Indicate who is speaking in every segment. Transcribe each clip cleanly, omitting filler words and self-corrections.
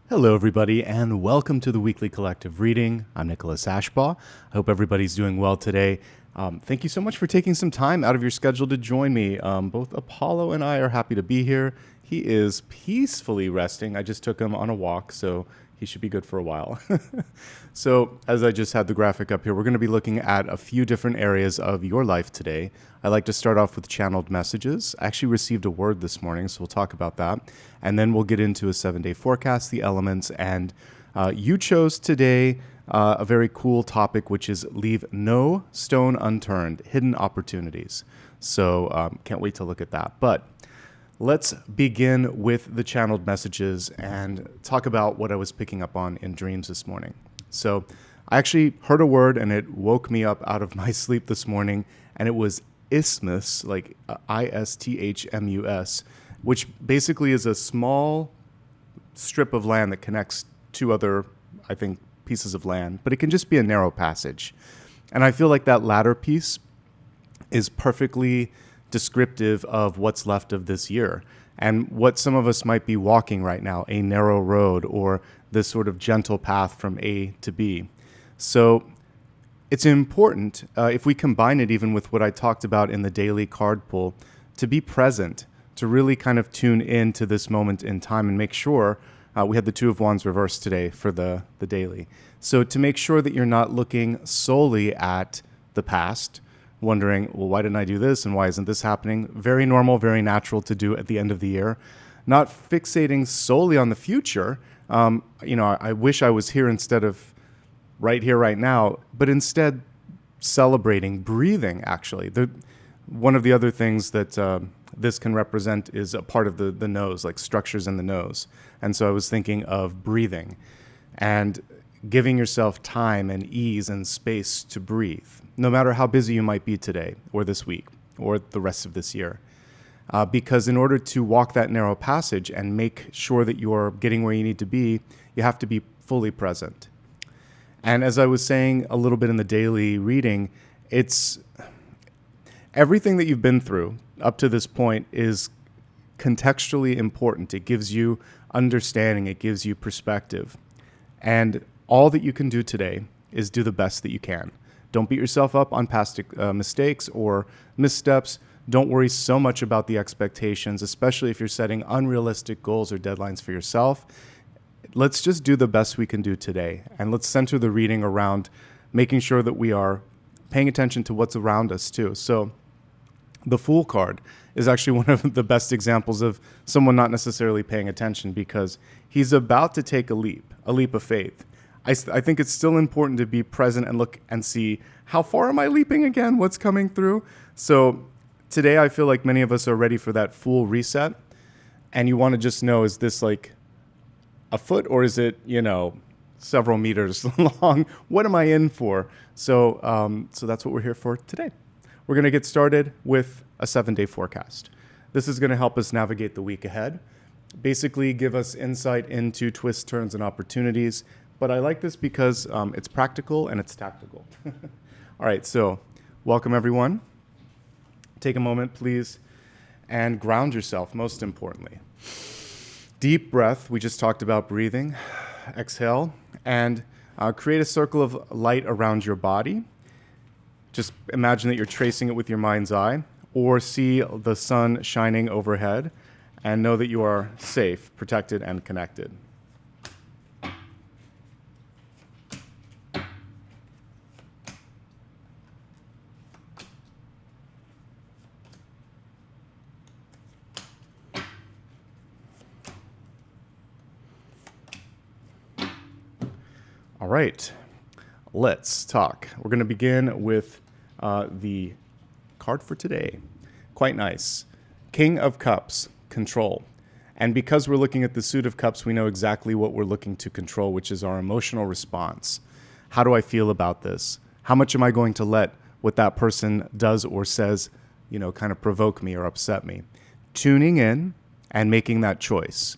Speaker 1: Hello, everybody, and welcome to the weekly collective reading. I'm Nicholas Ashbaugh. I hope everybody's doing well today. Thank you so much for taking some time out of your schedule to join me. Both Apollo and I are happy to be here. He is peacefully resting. I just took him on a walk, so he should be good for a while. So, as I just had the graphic up here, we're going to be looking at a few different areas of your life today. I like to start off with channeled messages. I actually received a word this morning, so we'll talk about that. And then we'll get into a 7-day forecast, the elements, and you chose today a very cool topic, which is leave no stone unturned, hidden opportunities. So can't wait to look at that. But let's begin with the channeled messages and talk about what I was picking up on in dreams this morning. So I actually heard a word and it woke me up out of my sleep this morning, and it was isthmus, like ISTHMUS, which basically is a small strip of land that connects two other, I think, pieces of land, but it can just be a narrow passage. And I feel like that latter piece is perfectly descriptive of what's left of this year and what some of us might be walking right now, a narrow road or this sort of gentle path from A to B. So it's important, if we combine it even with what I talked about in the daily card pull, to be present, to really kind of tune in to this moment in time and make sure, we had the Two of Wands reversed today for the daily. So to make sure that you're not looking solely at the past, wondering, well, why didn't I do this and why isn't this happening? Very normal, very natural to do at the end of the year. Not fixating solely on the future. I wish I was here instead of right here, right now, but instead celebrating, breathing, actually. One of the other things that this can represent is a part of the nose, like structures in the nose. And so I was thinking of breathing and giving yourself time and ease and space to breathe, no matter how busy you might be today or this week or the rest of this year. Because in order to walk that narrow passage and make sure that you're getting where you need to be, you have to be fully present. And as I was saying a little bit in the daily reading, it's everything that you've been through up to this point is contextually important. It gives you understanding. It gives you perspective. And all that you can do today is do the best that you can. Don't beat yourself up on past mistakes or missteps. Don't worry so much about the expectations, especially if you're setting unrealistic goals or deadlines for yourself. Let's just do the best we can do today. And let's center the reading around making sure that we are paying attention to what's around us too. So the Fool card is actually one of the best examples of someone not necessarily paying attention, because he's about to take a leap of faith. I think it's still important to be present and look and see, how far am I leaping again? What's coming through? So today I feel like many of us are ready for that full reset. And you want to just know, is this like a foot or is it, several meters long? What am I in for? So that's what we're here for today. We're going to get started with a 7-day forecast. This is going to help us navigate the week ahead, basically give us insight into twists, turns, and opportunities. But I like this because it's practical and it's tactical. All right, so welcome everyone. Take a moment, please, and ground yourself, most importantly. Deep breath. We just talked about breathing. Exhale, and create a circle of light around your body. Just imagine that you're tracing it with your mind's eye, or see the sun shining overhead, and know that you are safe, protected, and connected. All right, let's talk. We're going to begin with the card for today. Quite nice. King of Cups, control. And because we're looking at the Suit of Cups, we know exactly what we're looking to control, which is our emotional response. How do I feel about this? How much am I going to let what that person does or says, kind of provoke me or upset me? Tuning in and making that choice.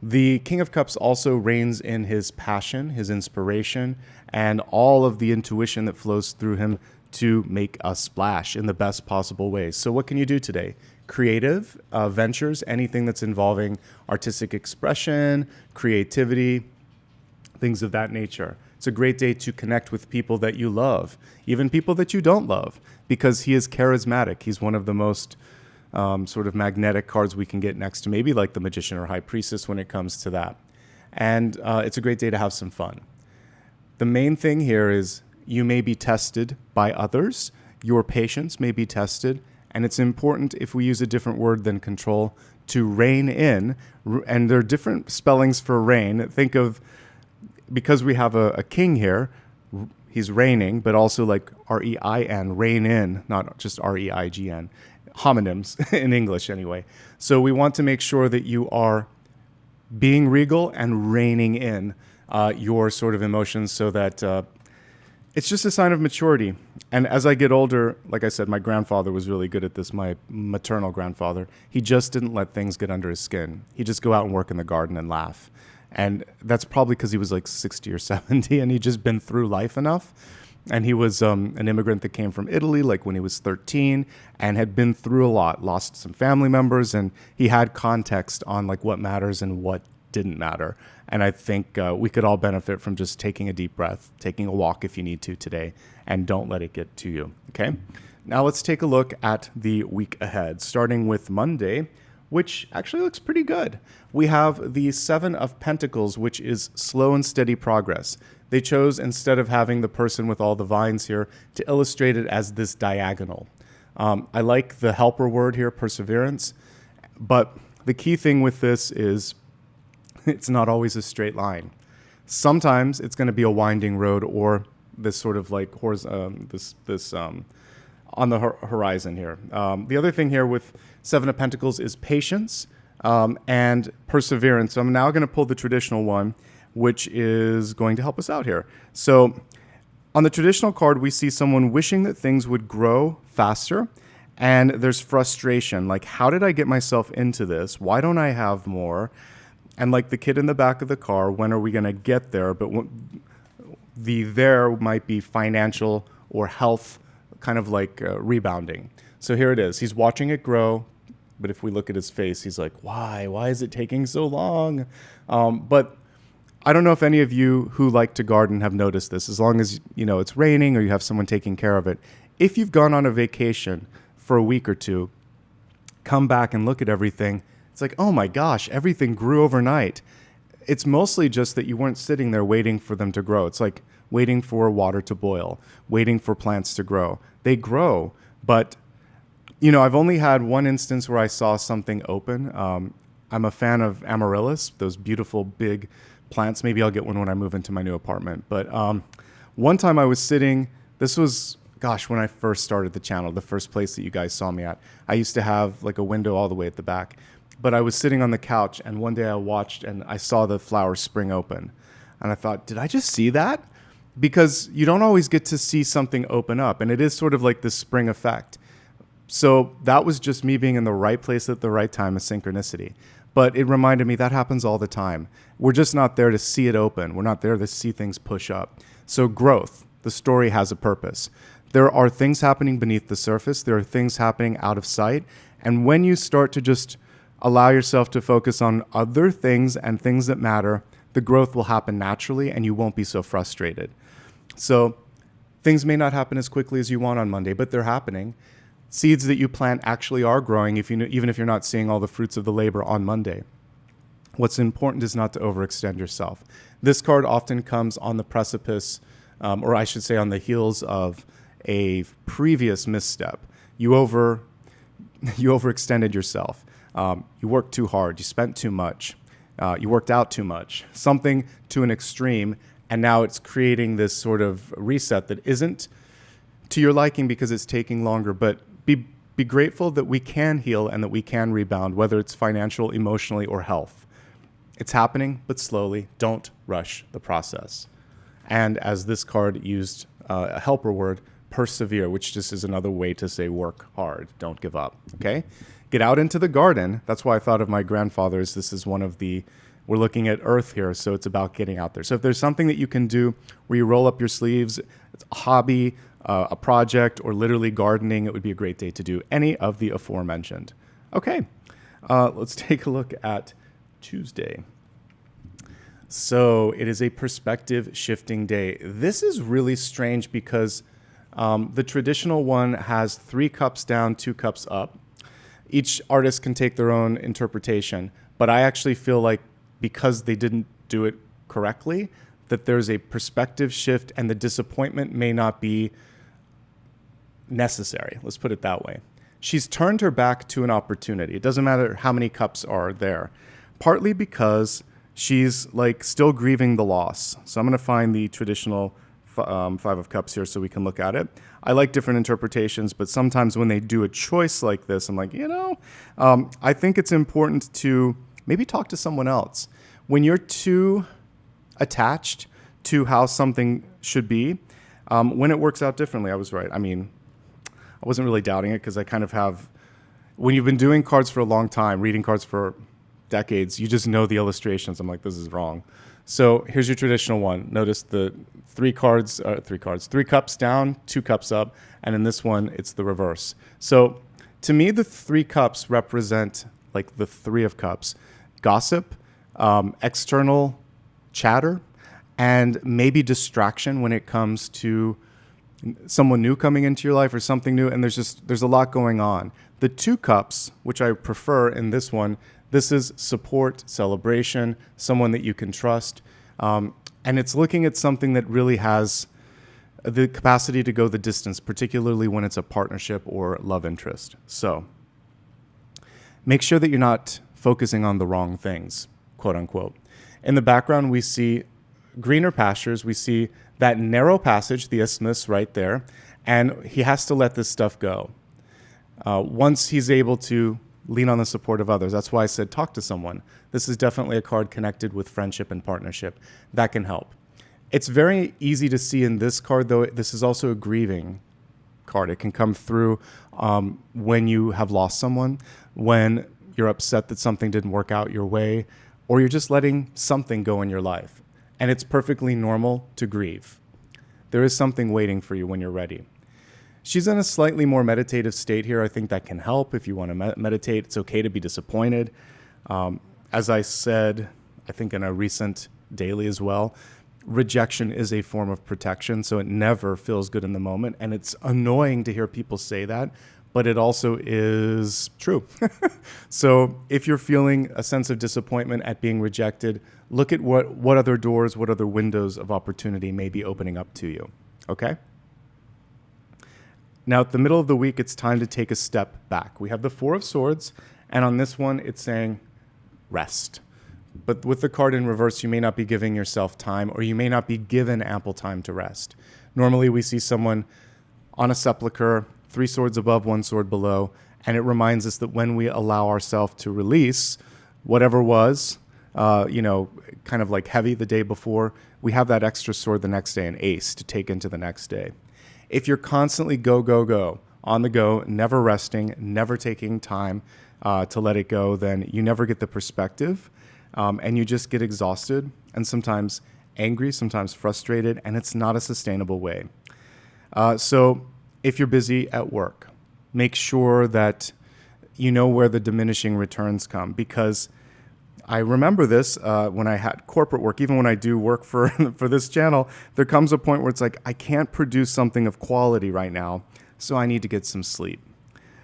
Speaker 1: The King of Cups also reigns in his passion, his inspiration, and all of the intuition that flows through him to make a splash in the best possible way. So what can you do today? creative ventures, anything that's involving artistic expression, creativity, things of that nature. It's a great day to connect with people that you love, even people that you don't love, because he is charismatic. He's one of the most sort of magnetic cards we can get next to maybe like the Magician or High Priestess when it comes to that. And it's a great day to have some fun. The main thing here is you may be tested by others. Your patience may be tested. And it's important, if we use a different word than control, to rein in. And there are different spellings for reign. Think of, because we have a king here, he's reigning, but also like R-E-I-N, rein in, not just R-E-I-G-N. Homonyms in English anyway. So we want to make sure that you are being regal and reining in your sort of emotions so that it's just a sign of maturity. And as I get older, like I said, my grandfather was really good at this, my maternal grandfather. He just didn't let things get under his skin. He'd just go out and work in the garden and laugh. And that's probably because he was like 60 or 70 and he'd just been through life enough. And he was an immigrant that came from Italy, like when he was 13, and had been through a lot, lost some family members, and he had context on like what matters and what didn't matter. And I think we could all benefit from just taking a deep breath, taking a walk if you need to today, and don't let it get to you, okay? Now let's take a look at the week ahead, starting with Monday, which actually looks pretty good. We have the Seven of Pentacles, which is slow and steady progress. They chose, instead of having the person with all the vines here, to illustrate it as this diagonal. I like the helper word here, perseverance, but the key thing with this is it's not always a straight line. Sometimes it's going to be a winding road or this sort of like this on the horizon here. The other thing here with Seven of Pentacles is patience and perseverance. So I'm now going to pull the traditional one, which is going to help us out here. So on the traditional card, we see someone wishing that things would grow faster, and there's frustration. Like, how did I get myself into this? Why don't I have more? And like the kid in the back of the car, when are we going to get there? But the there might be financial or health, kind of like rebounding. So here it is. He's watching it grow. But if we look at his face, he's like, why? Why is it taking so long? But I don't know if any of you who like to garden have noticed this. As long as you know it's raining or you have someone taking care of it. If you've gone on a vacation for a week or two, come back and look at everything. It's like, oh my gosh, everything grew overnight. It's mostly just that you weren't sitting there waiting for them to grow. It's like waiting for water to boil, waiting for plants to grow. They grow, but you know, I've only had one instance where I saw something open. I'm a fan of amaryllis, those beautiful big plants. Maybe I'll get one when I move into my new apartment. But one time I was sitting, this was, gosh, when I first started the channel, the first place that you guys saw me at. I used to have like a window all the way at the back. But I was sitting on the couch, and one day I watched and I saw the flowers spring open. And I thought, did I just see that? Because you don't always get to see something open up. And it is sort of like this spring effect. So that was just me being in the right place at the right time, a synchronicity. But it reminded me that happens all the time. We're just not there to see it open. We're not there to see things push up. So growth, the story has a purpose. There are things happening beneath the surface. There are things happening out of sight. And when you start to just allow yourself to focus on other things and things that matter, the growth will happen naturally and you won't be so frustrated. So things may not happen as quickly as you want on Monday, but they're happening. Seeds that you plant actually are growing, even if you're not seeing all the fruits of the labor on Monday. What's important is not to overextend yourself. This card often comes on the precipice, or I should say on the heels of a previous misstep. You overextended yourself. You worked too hard. You spent too much. You worked out too much. Something to an extreme, and now it's creating this sort of reset that isn't to your liking because it's taking longer. But be grateful that we can heal and that we can rebound, whether it's financial, emotionally, or health. It's happening, but slowly. Don't rush the process. And as this card used a helper word, persevere, which just is another way to say work hard. Don't give up, okay? Get out into the garden. That's why I thought of my grandfather's. This is one of the, we're looking at Earth here, so it's about getting out there. So if there's something that you can do where you roll up your sleeves, it's a hobby, a project, or literally gardening, it would be a great day to do any of the aforementioned. Okay, let's take a look at Tuesday. So it is a perspective shifting day. This is really strange because the traditional one has 3 cups down, 2 cups up. Each artist can take their own interpretation, but I actually feel like because they didn't do it correctly, that there's a perspective shift and the disappointment may not be necessary. Let's put it that way. She's turned her back to an opportunity. It doesn't matter how many cups are there, partly because she's like still grieving the loss. So I'm going to find the traditional 5 of cups here so we can look at it. I like different interpretations, but sometimes when they do a choice like this, I'm like, I think it's important to maybe talk to someone else. When you're too attached to how something should be, when it works out differently, I was right. I mean, I wasn't really doubting it because I kind of have, when you've been doing cards for a long time, reading cards for decades, you just know the illustrations. I'm like, this is wrong. So here's your traditional one. Notice the 3 cups down, 2 cups up, and in this one, it's the reverse. So to me, the 3 cups represent like the 3 of cups, gossip, external chatter, and maybe distraction when it comes to someone new coming into your life or something new, and there's a lot going on. The 2 cups, which I prefer in this one, this is support, celebration, someone that you can trust, and it's looking at something that really has the capacity to go the distance, particularly when it's a partnership or love interest. So make sure that you're not focusing on the wrong things, quote unquote. In the background, we see greener pastures. We see that narrow passage, the isthmus right there, and he has to let this stuff go. Once he's able to lean on the support of others. That's why I said talk to someone. This is definitely a card connected with friendship and partnership. That can help. It's very easy to see in this card, though, this is also a grieving card. It can come through when you have lost someone, when you're upset that something didn't work out your way, or you're just letting something go in your life. And it's perfectly normal to grieve. There is something waiting for you when you're ready. She's in a slightly more meditative state here. I think that can help if you want to meditate. It's okay to be disappointed. As I said, I think in a recent daily as well, rejection is a form of protection, so it never feels good in the moment. And it's annoying to hear people say that, but it also is true. So if you're feeling a sense of disappointment at being rejected, look at what other doors, what other windows of opportunity may be opening up to you, okay? Now, at the middle of the week, it's time to take a step back. We have the 4 of Swords, and on this one, it's saying rest. But with the card in reverse, you may not be giving yourself time, or you may not be given ample time to rest. Normally, we see someone on a sepulcher, 3 swords above, 1 sword below, and it reminds us that when we allow ourselves to release whatever was, kind of like heavy the day before, we have that extra sword the next day, an ace, to take into the next day. If you're constantly go, on the go, never resting, never taking time to let it go, then you never get the perspective, and you just get exhausted and sometimes angry, sometimes frustrated, and it's not a sustainable way. So if you're busy at work, make sure that you know where the diminishing returns come, because I remember this when I had corporate work. Even when I do work for this channel, there comes a point where it's like, I can't produce something of quality right now, so I need to get some sleep.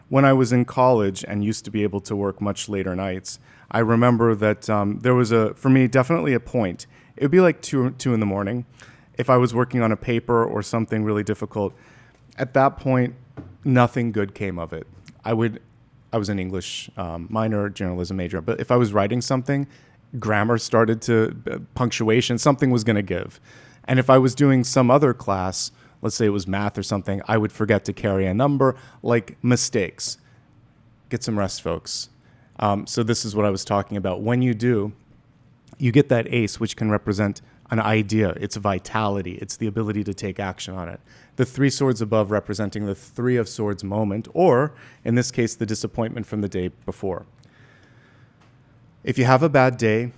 Speaker 1: When I was in college and used to be able to work much later nights, I remember that there was, for me, definitely a point. It would be like 2 in the morning. If I was working on a paper or something really difficult, at that point, nothing good came of it. I was an English minor, journalism major, but if I was writing something, grammar started to, punctuation, something was going to give. And if I was doing some other class, let's say it was math or something, I would forget to carry a number, like mistakes. Get some rest, folks. So this is what I was talking about. When you do, you get that ace, which can represent an idea. It's vitality. It's the ability to take action on it. The 3 swords above representing the 3 of Swords moment, or in this case, the disappointment from the day before. If you have a bad day,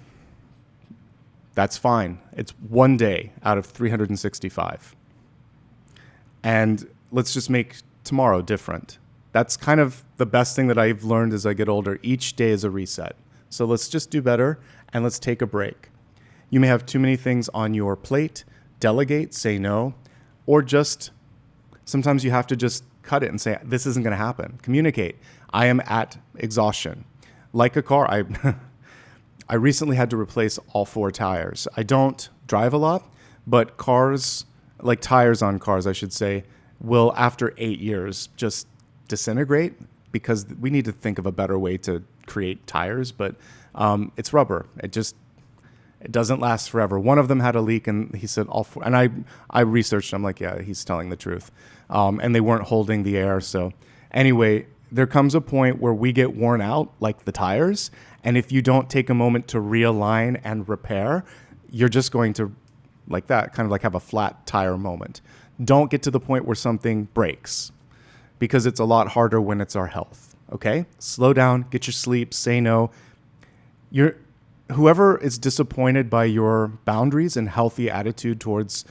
Speaker 1: that's fine. It's 1 day out of 365. And let's just make tomorrow different. That's kind of the best thing that I've learned as I get older. Each day is a reset. So let's just do better and let's take a break. You may have too many things on your plate. Delegate, say no, or just sometimes you have to just cut it and say, this isn't going to happen. Communicate. I am at exhaustion. Like a car, I recently had to replace all 4 tires. I don't drive a lot, but cars, like tires on cars, I should say, will after 8 years just disintegrate because we need to think of a better way to create tires, but it's rubber. It doesn't last forever. One of them had a leak, and he said all 4. And I researched. I'm like, yeah, he's telling the truth. And they weren't holding the air. So anyway, there comes a point where we get worn out, like the tires. And if you don't take a moment to realign and repair, you're just going to, like that, kind of like have a flat tire moment. Don't get to the point where something breaks, because it's a lot harder when it's our health. Okay? Slow down, get your sleep, say no. Whoever is disappointed by your boundaries and healthy attitude towards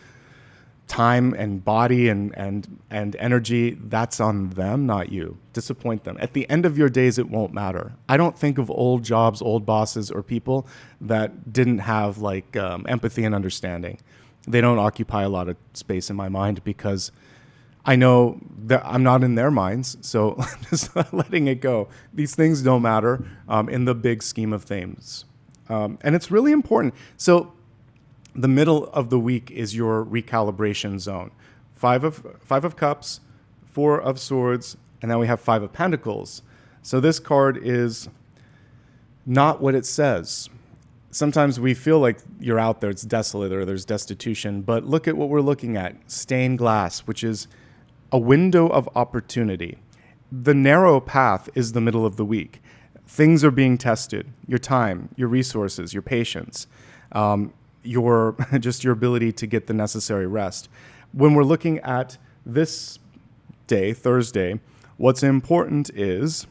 Speaker 1: time and body and energy, that's on them, not you. Disappoint them. At the end of your days, it won't matter. I don't think of old jobs, old bosses, or people that didn't have like empathy and understanding. They don't occupy a lot of space in my mind because I know that I'm not in their minds, so I'm just letting it go. These things don't matter in the big scheme of things. And it's really important. So the middle of the week is your recalibration zone. 5 of Cups, 4 of Swords, and then we have 5 of Pentacles. So this card is not what it says. Sometimes we feel like you're out there, it's desolate, or there's destitution, but look at what we're looking at. Stained glass, which is a window of opportunity. The narrow path is the middle of the week. Things are being tested. Your time, your resources, your patience, your ability to get the necessary rest. When we're looking at this day, Thursday, what's important is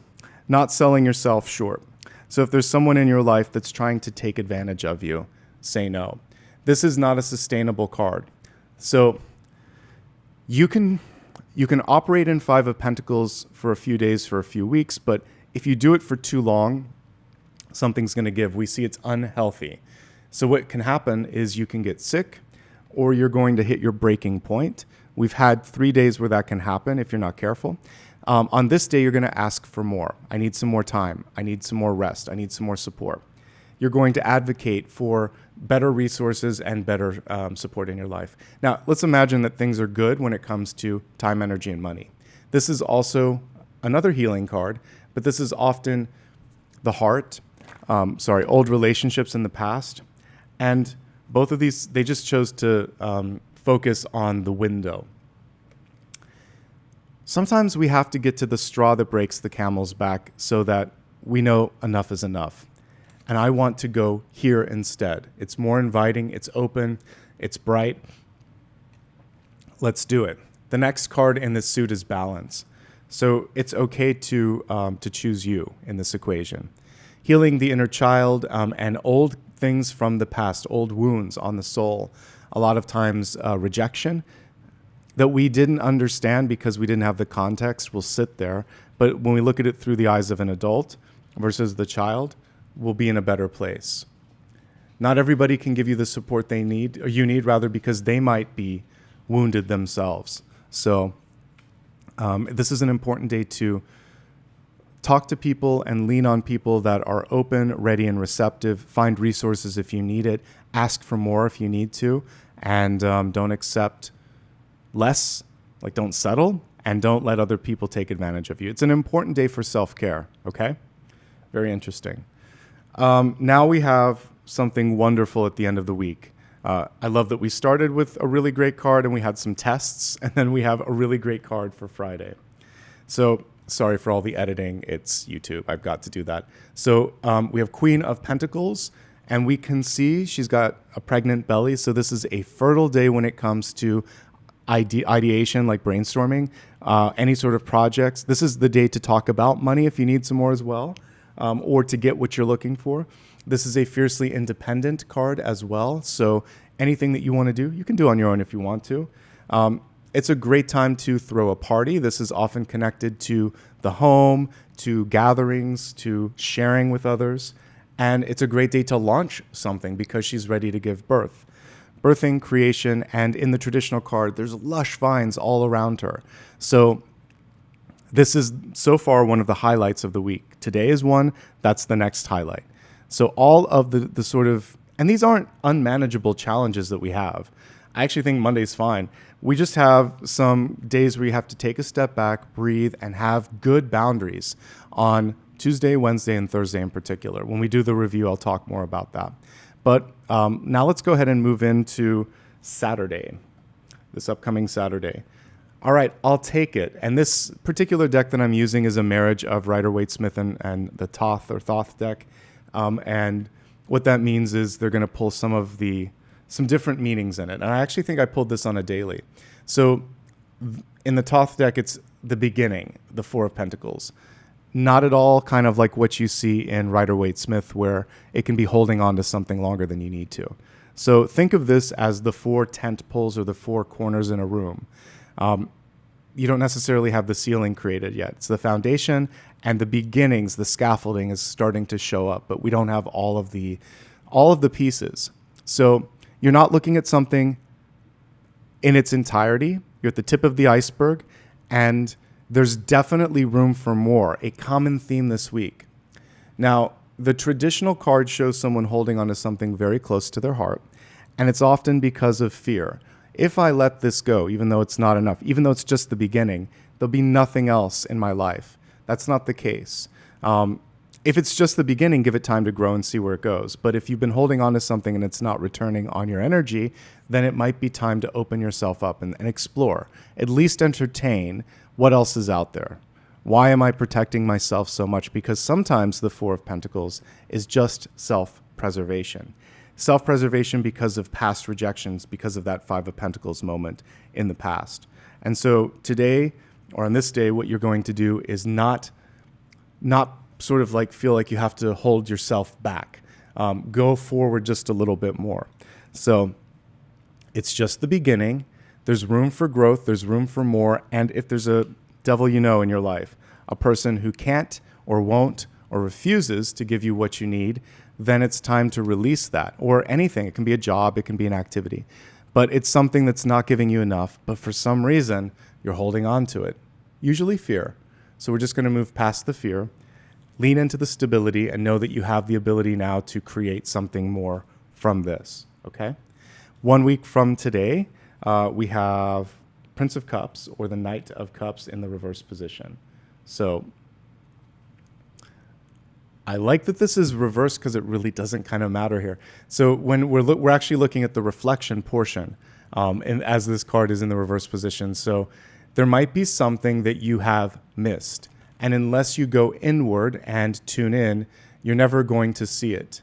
Speaker 1: not selling yourself short. So if there's someone in your life that's trying to take advantage of you, say no. This is not a sustainable card. So you can operate in 5 of Pentacles for a few days, for a few weeks, but if you do it for too long, something's going to give. We see it's unhealthy. So what can happen is you can get sick, or you're going to hit your breaking point. We've had 3 days where that can happen if you're not careful. On this day, you're going to ask for more. I need some more time. I need some more rest. I need some more support. You're going to advocate for better resources and better support in your life. Now, let's imagine that things are good when it comes to time, energy, and money. This is also another healing card, but this is often the heart, old relationships in the past. And both of these, they just chose to focus on the window. Sometimes we have to get to the straw that breaks the camel's back so that we know enough is enough. And I want to go here instead. It's more inviting, it's open, it's bright. Let's do it. The next card in this suit is balance. So it's okay to choose you in this equation. Healing the inner child and old things from the past, old wounds on the soul. A lot of times rejection that we didn't understand because we didn't have the context will sit there. But when we look at it through the eyes of an adult versus the child, we'll be in a better place. Not everybody can give you the support they need, or you need rather, because they might be wounded themselves. So this is an important day to talk to people and lean on people that are open, ready, and receptive. Find resources if you need it. Ask for more if you need to. And don't accept less, like don't settle, and don't let other people take advantage of you. It's an important day for self-care, okay? Very interesting. Now we have something wonderful at the end of the week. I love that we started with a really great card and we had some tests, and then we have a really great card for Friday. So sorry for all the editing. It's YouTube. I've got to do that. So we have Queen of Pentacles, and we can see she's got a pregnant belly. So this is a fertile day when it comes to ideation, like brainstorming, any sort of projects. This is the day to talk about money if you need some more as well, or to get what you're looking for. This is a fiercely independent card as well. So anything that you want to do, you can do on your own if you want to. It's a great time to throw a party. This is often connected to the home, to gatherings, to sharing with others. And it's a great day to launch something because she's ready to give birth. Birthing, creation, and in the traditional card, there's lush vines all around her. So this is so far one of the highlights of the week. Today is one, that's the next highlight. So all of the sort of, and these aren't unmanageable challenges that we have. I actually think Monday's fine. We just have some days where you have to take a step back, breathe, and have good boundaries on Tuesday, Wednesday, and Thursday in particular. When we do the review, I'll talk more about that. But now let's go ahead and move into Saturday, this upcoming Saturday. All right, I'll take it. And this particular deck that I'm using is a marriage of Rider-Waite-Smith and the Thoth or Thoth deck. And what that means is they're going to pull some different meanings in it. And I actually think I pulled this on a daily. So in the Thoth deck, it's the beginning, the Four of Pentacles. Not at all kind of like what you see in Rider-Waite-Smith, where it can be holding on to something longer than you need to. So think of this as the four tent poles or the four corners in a room. You don't necessarily have the ceiling created yet. It's the foundation and the beginnings, the scaffolding is starting to show up, but we don't have all of the pieces. So you're not looking at something in its entirety. You're at the tip of the iceberg, and there's definitely room for more, a common theme this week. Now, the traditional card shows someone holding onto something very close to their heart, and it's often because of fear. If I let this go, even though it's not enough, even though it's just the beginning, there'll be nothing else in my life. That's not the case. If it's just the beginning, give it time to grow and see where it goes. But if you've been holding on to something and it's not returning on your energy, then it might be time to open yourself up and explore. At least entertain what else is out there. Why am I protecting myself so much? Because sometimes the Four of Pentacles is just self-preservation. Self-preservation because of past rejections, because of that Five of Pentacles moment in the past. And so today, or on this day, what you're going to do is not sort of like feel like you have to hold yourself back. Go forward just a little bit more. So it's just the beginning. There's room for growth. There's room for more. And if there's a devil you know in your life, a person who can't or won't or refuses to give you what you need, then it's time to release that. Or anything. It can be a job. It can be an activity. But it's something that's not giving you enough. But for some reason, you're holding on to it. Usually fear. So we're just going to move past the fear. Lean into the stability and know that you have the ability now to create something more from this. Okay? 1 week from today, we have Prince of Cups or the Knight of Cups in the reverse position. So I like that this is reversed because it really doesn't kind of matter here. So when we're actually looking at the reflection portion, and as this card is in the reverse position. So there might be something that you have missed. And unless you go inward and tune in, you're never going to see it.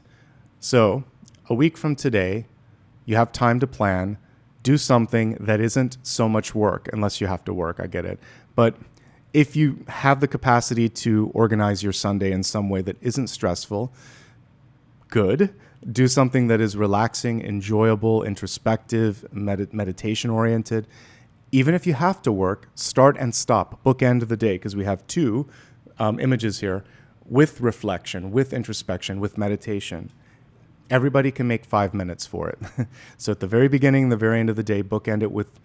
Speaker 1: So a week from today, you have time to plan. Do something that isn't so much work, unless you have to work, I get it. But if you have the capacity to organize your Sunday in some way that isn't stressful, good. Do something that is relaxing, enjoyable, introspective, meditation-oriented. Even if you have to work, start and stop, bookend the day, because we have two images here with reflection, with introspection, with meditation. Everybody can make 5 minutes for it. So at the very beginning, the very end of the day, bookend it with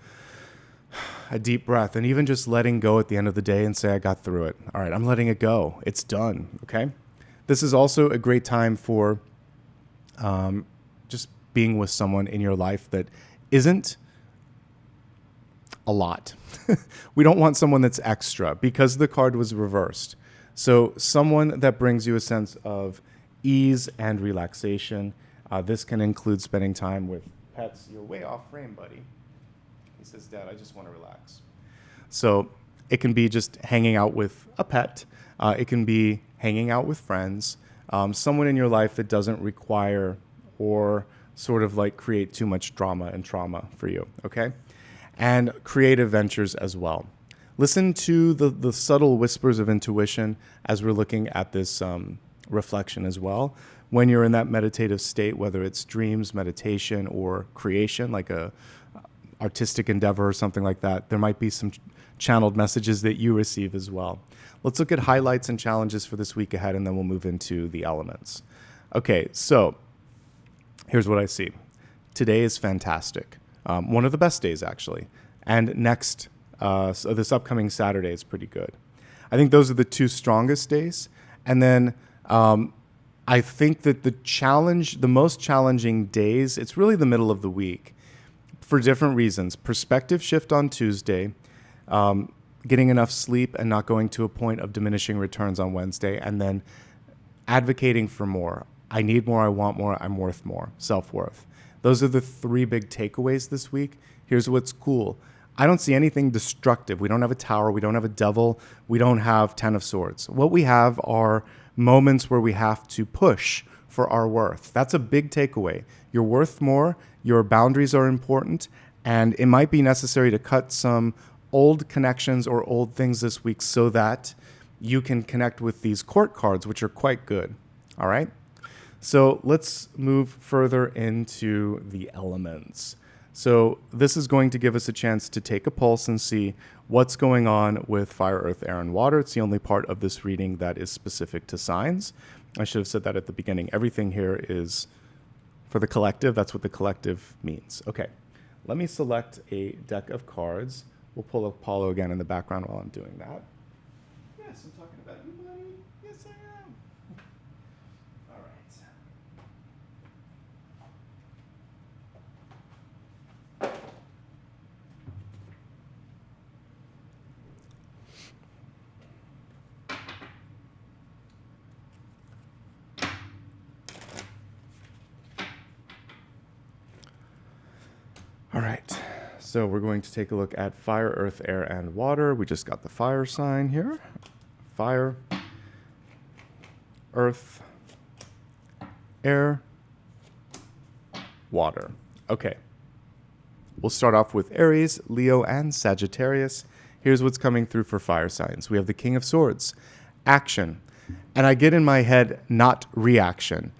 Speaker 1: a deep breath, and even just letting go at the end of the day and say, I got through it. All right, I'm letting it go. It's done, okay? This is also a great time for just being with someone in your life that isn't a lot. We don't want someone that's extra because the card was reversed. So someone that brings you a sense of ease and relaxation. This can include spending time with pets. You're way off frame, buddy. He says, Dad, I just want to relax. So it can be just hanging out with a pet. It can be hanging out with friends. Someone in your life that doesn't require or sort of like create too much drama and trauma for you, okay? And creative ventures as well. Listen to the subtle whispers of intuition as we're looking at this reflection as well. When you're in that meditative state, whether it's dreams, meditation, or creation, like a artistic endeavor or something like that, there might be some channeled messages that you receive as well. Let's look at highlights and challenges for this week ahead, and then we'll move into the elements. Okay, so here's what I see. Today is fantastic. One of the best days, actually. And next, so this upcoming Saturday is pretty good. I think those are the two strongest days. And then I think that the most challenging days, it's really the middle of the week for different reasons. Perspective shift on Tuesday, getting enough sleep and not going to a point of diminishing returns on Wednesday, and then advocating for more. I need more, I want more, I'm worth more, self-worth. Those are the three big takeaways this week. Here's what's cool. I don't see anything destructive. We don't have a tower. We don't have a devil. We don't have 10 of swords. What we have are moments where we have to push for our worth. That's a big takeaway. You're worth more. Your boundaries are important. And it might be necessary to cut some old connections or old things this week so that you can connect with these court cards, which are quite good. All right? So let's move further into the elements. So this is going to give us a chance to take a pulse and see what's going on with fire, earth, air, and water. It's the only part of this reading that is specific to signs. I should have said that at the beginning. Everything here is for the collective. That's what the collective means. Okay, let me select a deck of cards. We'll pull Apollo again in the background while I'm doing that. Yes, I'm talking about you, buddy. Yes, I am. All right. All right, so we're going to take a look at fire, earth, air, and water. We just got the fire sign here. Fire, earth, air, water. Okay, we'll start off with Aries, Leo, and Sagittarius. Here's what's coming through for fire signs. We have the King of Swords, action. And I get in my head, not reaction.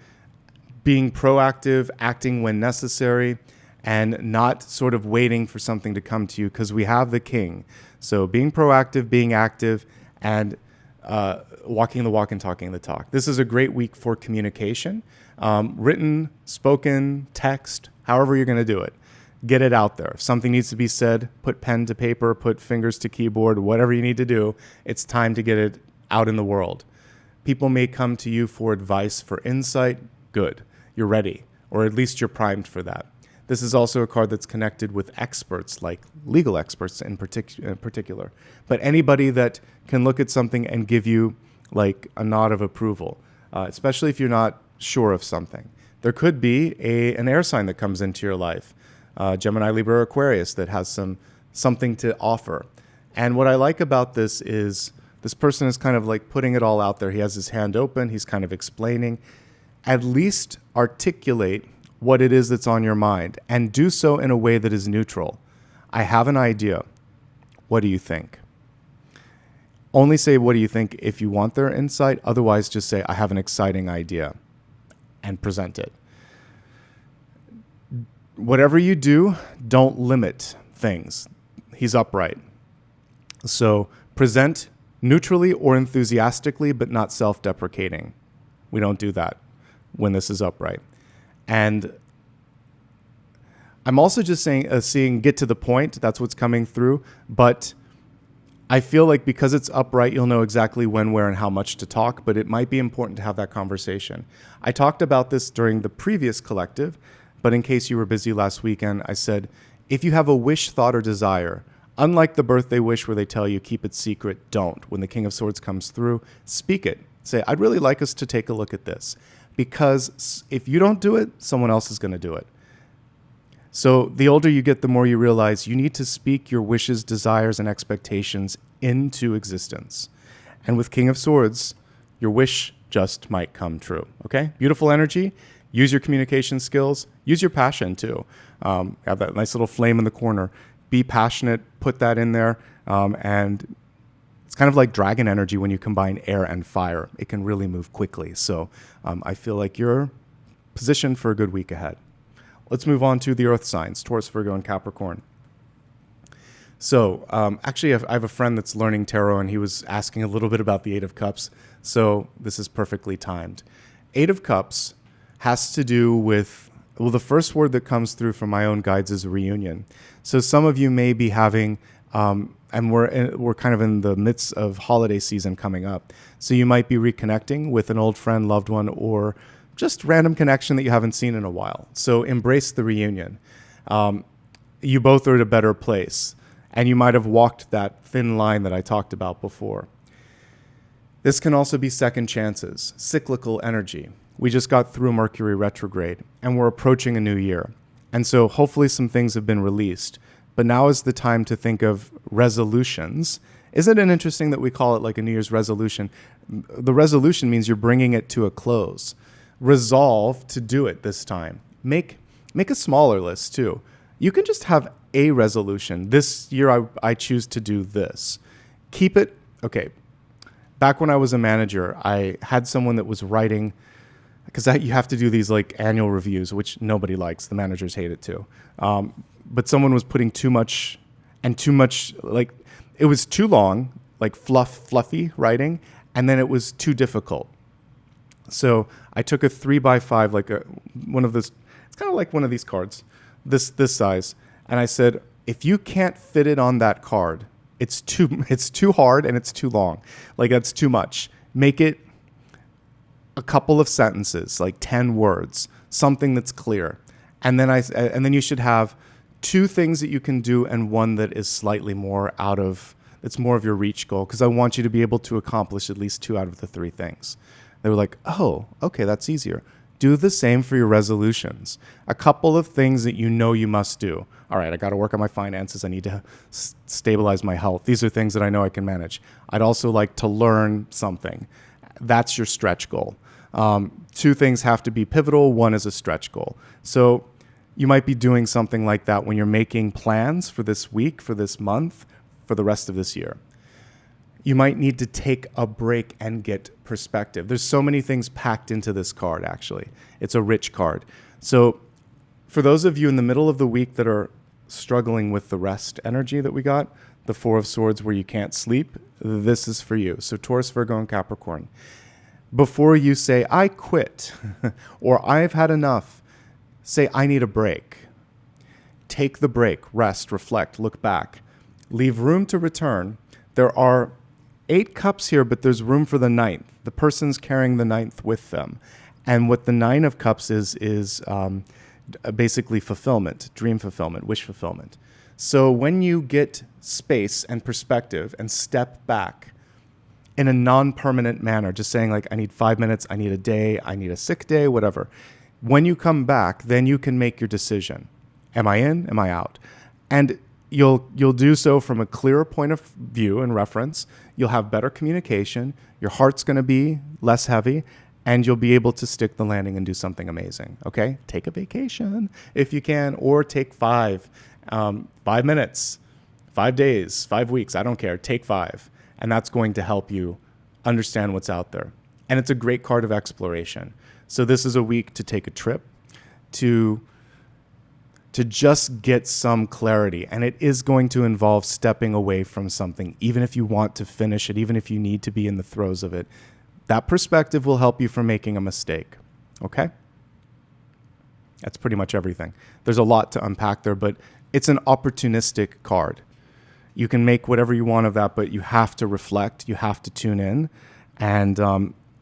Speaker 1: Being proactive, acting when necessary, and not sort of waiting for something to come to you, because we have the king. So being proactive, being active, and walking the walk and talking the talk. This is a great week for communication. Written, spoken, text, however you're going to do it. Get it out there. If something needs to be said, put pen to paper, put fingers to keyboard, whatever you need to do. It's time to get it out in the world. People may come to you for advice, for insight. Good. You're ready, or at least you're primed for that. This is also a card that's connected with experts, like legal experts in particular. But anybody that can look at something and give you like a nod of approval, especially if you're not sure of something. There could be an air sign that comes into your life, Gemini, Libra, or Aquarius, that has something to offer. And what I like about this is this person is kind of like putting it all out there. He has his hand open. He's kind of explaining. At least articulate what it is that's on your mind, and do so in a way that is neutral. I have an idea. What do you think? Only say what do you think if you want their insight. Otherwise, just say, I have an exciting idea, and present it. Whatever you do, don't limit things. He's upright. So present neutrally or enthusiastically, but not self-deprecating. We don't do that when this is upright. And I'm also just seeing get to the point. That's what's coming through. But I feel like because it's upright, you'll know exactly when, where, and how much to talk. But it might be important to have that conversation. I talked about this during the previous collective. But in case you were busy last weekend, I said, if you have a wish, thought, or desire, unlike the birthday wish where they tell you keep it secret, don't. When the King of Swords comes through, speak it. Say, I'd really like us to take a look at this. Because if you don't do it, someone else is going to do it. So the older you get, the more you realize you need to speak your wishes, desires, and expectations into existence. And with King of Swords, your wish just might come true. Okay? Beautiful energy. Use your communication skills. Use your passion, too. Have that nice little flame in the corner. Be passionate. Put that in there. And it's kind of like dragon energy when you combine air and fire. It can really move quickly. So I feel like you're positioned for a good week ahead. Let's move on to the earth signs, Taurus, Virgo, and Capricorn. So actually, I have a friend that's learning tarot, and he was asking a little bit about the Eight of Cups. So this is perfectly timed. Eight of Cups has to do with, well, the first word that comes through from my own guides is reunion. So some of you may be having, and we're kind of in the midst of holiday season coming up. So you might be reconnecting with an old friend, loved one, or just random connection that you haven't seen in a while. So embrace the reunion. You both are at a better place, and you might have walked that thin line that I talked about before. This can also be second chances, cyclical energy. We just got through Mercury retrograde, and we're approaching a new year. And so hopefully some things have been released. But now is the time to think of resolutions. Isn't it interesting that we call it like a New Year's resolution? The resolution means you're bringing it to a close. Resolve to do it this time. Make a smaller list too. You can just have a resolution. This year I choose to do this. Keep it, okay. Back when I was a manager, I had someone that was writing, because you have to do these like annual reviews, which nobody likes. The managers hate it too. But someone was putting too much, like it was too long, like fluffy writing, and then it was too difficult. So I took a 3x5, like one of those. It's kind of like one of these cards, this size, and I said, if you can't fit it on that card, it's too hard and it's too long. Like that's too much. Make it a couple of sentences, like 10 words, something that's clear. And then you should have 2 things that you can do and one that is slightly more it's more of your reach goal, because I want you to be able to accomplish at least 2 out of the 3 things. They were like, oh, okay, that's easier. Do the same for your resolutions. A couple of things that you know you must do. All right, I got to work on my finances. I need to stabilize my health. These are things that I know I can manage. I'd also like to learn something. That's your stretch goal. 2 things have to be pivotal. 1 is a stretch goal. So you might be doing something like that when you're making plans for this week, for this month, for the rest of this year. You might need to take a break and get perspective. There's so many things packed into this card, actually. It's a rich card. So for those of you in the middle of the week that are struggling with the rest energy that we got, the 4 of Swords where you can't sleep, this is for you. So Taurus, Virgo, and Capricorn. Before you say, I quit, or I've had enough, say, I need a break. Take the break, rest, reflect, look back. Leave room to return. There are 8 cups here, but there's room for the 9th. The person's carrying the 9th with them. And what the 9 of cups is basically fulfillment, dream fulfillment, wish fulfillment. So when you get space and perspective and step back in a non-permanent manner, just saying like, I need 5 minutes, I need a day, I need a sick day, whatever. When you come back, then you can make your decision. Am I in? Am I out? And you'll do so from a clearer point of view and reference. You'll have better communication. Your heart's going to be less heavy, and you'll be able to stick the landing and do something amazing. Okay? Take a vacation if you can, or take 5 minutes, 5 days, 5 weeks. I don't care. Take 5. And that's going to help you understand what's out there. And it's a great card of exploration. So this is a week to take a trip, to just get some clarity. And it is going to involve stepping away from something, even if you want to finish it, even if you need to be in the throes of it. That perspective will help you from making a mistake. Okay? That's pretty much everything. There's a lot to unpack there, but it's an opportunistic card. You can make whatever you want of that, but you have to reflect. You have to tune in. And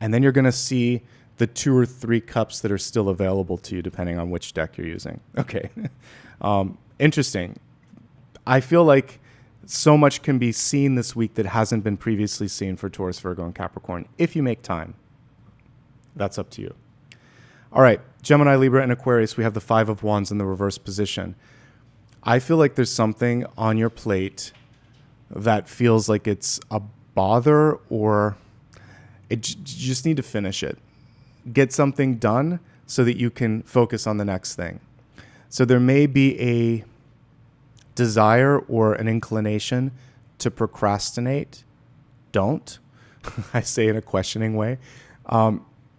Speaker 1: then you're going to see the 2 or 3 cups that are still available to you, depending on which deck you're using. Okay. Interesting. I feel like so much can be seen this week that hasn't been previously seen for Taurus, Virgo, and Capricorn, if you make time. That's up to you. All right. Gemini, Libra, and Aquarius, we have the 5 of Wands in the reverse position. I feel like there's something on your plate that feels like it's a bother, or you just need to finish it. Get something done so that you can focus on the next thing. So there may be a desire or an inclination to procrastinate. Don't. I say in a questioning way.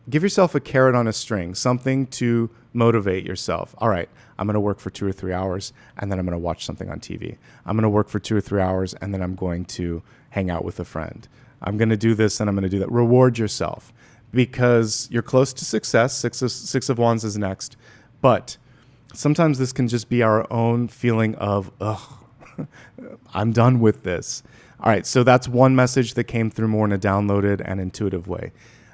Speaker 1: Give yourself a carrot on a string, something to motivate yourself. All right, I'm going to work for 2 or 3 hours, and then I'm going to watch something on TV. I'm going to work for 2 or 3 hours, and then I'm going to hang out with a friend. I'm going to do this, and I'm going to do that. Reward yourself, because you're close to success. Six of Wands is next. But sometimes this can just be our own feeling of, ugh, I'm done with this. All right, so that's one message that came through more in a downloaded and intuitive way.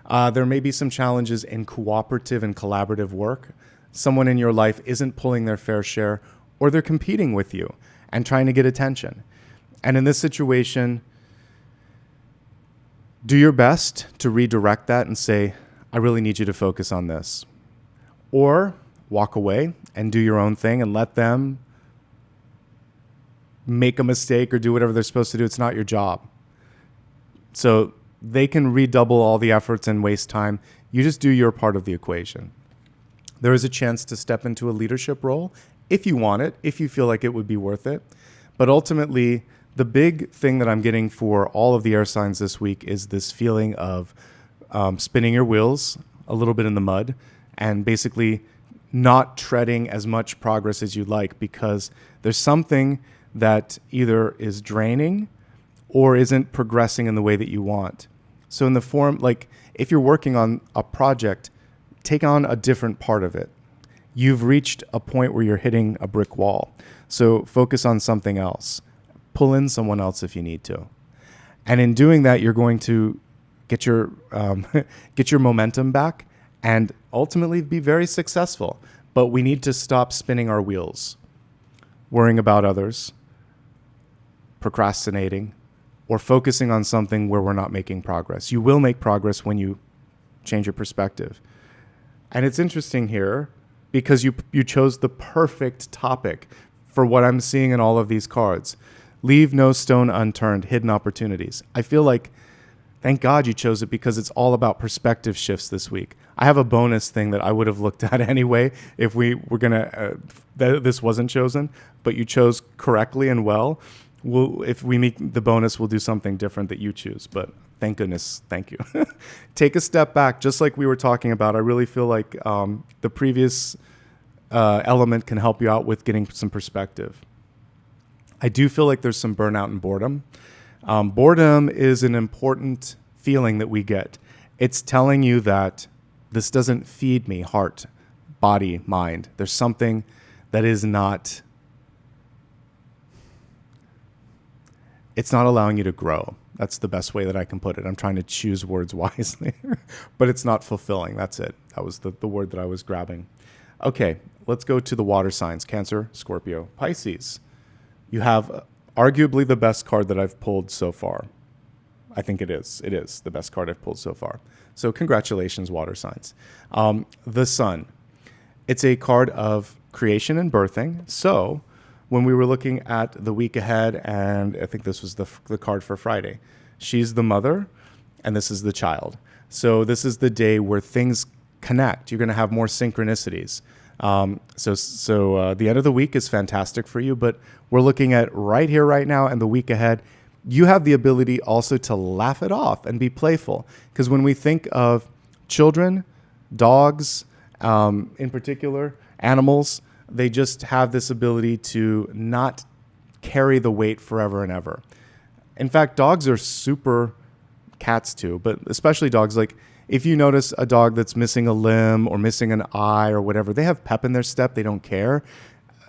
Speaker 1: There may be some challenges in cooperative and collaborative work. Someone in your life isn't pulling their fair share, or they're competing with you and trying to get attention. And in this situation, do your best to redirect that and say, I really need you to focus on this. Or walk away and do your own thing and let them make a mistake or do whatever they're supposed to do. It's not your job. So they can redouble all the efforts and waste time. You just do your part of the equation. There is a chance to step into a leadership role if you want it, if you feel like it would be worth it. But ultimately, the big thing that I'm getting for all of the air signs this week is this feeling of spinning your wheels a little bit in the mud and basically not treading as much progress as you'd like, because there's something that either is draining or isn't progressing in the way that you want. So in the form, like if you're working on a project, take on a different part of it. You've reached a point where you're hitting a brick wall. So focus on something else. Pull in someone else if you need to. And in doing that, you're going to get your momentum back and ultimately be very successful. But we need to stop spinning our wheels, worrying about others, procrastinating, or focusing on something where we're not making progress. You will make progress when you change your perspective. And it's interesting here because you chose the perfect topic for what I'm seeing in all of these cards. Leave no stone unturned, hidden opportunities. I feel like, thank God you chose it, because it's all about perspective shifts this week. I have a bonus thing that I would have looked at anyway if we were going to, this wasn't chosen, but you chose correctly and well. If we meet the bonus, we'll do something different that you choose. But thank goodness, thank you. Take a step back, just like we were talking about. I really feel like the previous element can help you out with getting some perspective. I do feel like there's some burnout and boredom. Boredom is an important feeling that we get. It's telling you that this doesn't feed me, heart, body, mind. There's something that is not, it's not allowing you to grow. That's the best way that I can put it. I'm trying to choose words wisely, but it's not fulfilling. That's it. That was the word that I was grabbing. Okay, let's go to the water signs: Cancer, Scorpio, Pisces. You have arguably the best card that I've pulled so far. I think it is. It is the best card I've pulled so far. So congratulations, water signs. The Sun. It's a card of creation and birthing. So when we were looking at the week ahead, and I think this was the card for Friday, she's the mother, and this is the child. So this is the day where things connect. You're going to have more synchronicities. So the end of the week is fantastic for you, but we're looking at right here, right now, and the week ahead. You have the ability also to laugh it off and be playful. Because when we think of children, dogs, in particular, animals, they just have this ability to not carry the weight forever and ever. In fact, dogs are super, cats too, but especially dogs. Like if you notice a dog that's missing a limb or missing an eye or whatever, they have pep in their step. They don't care.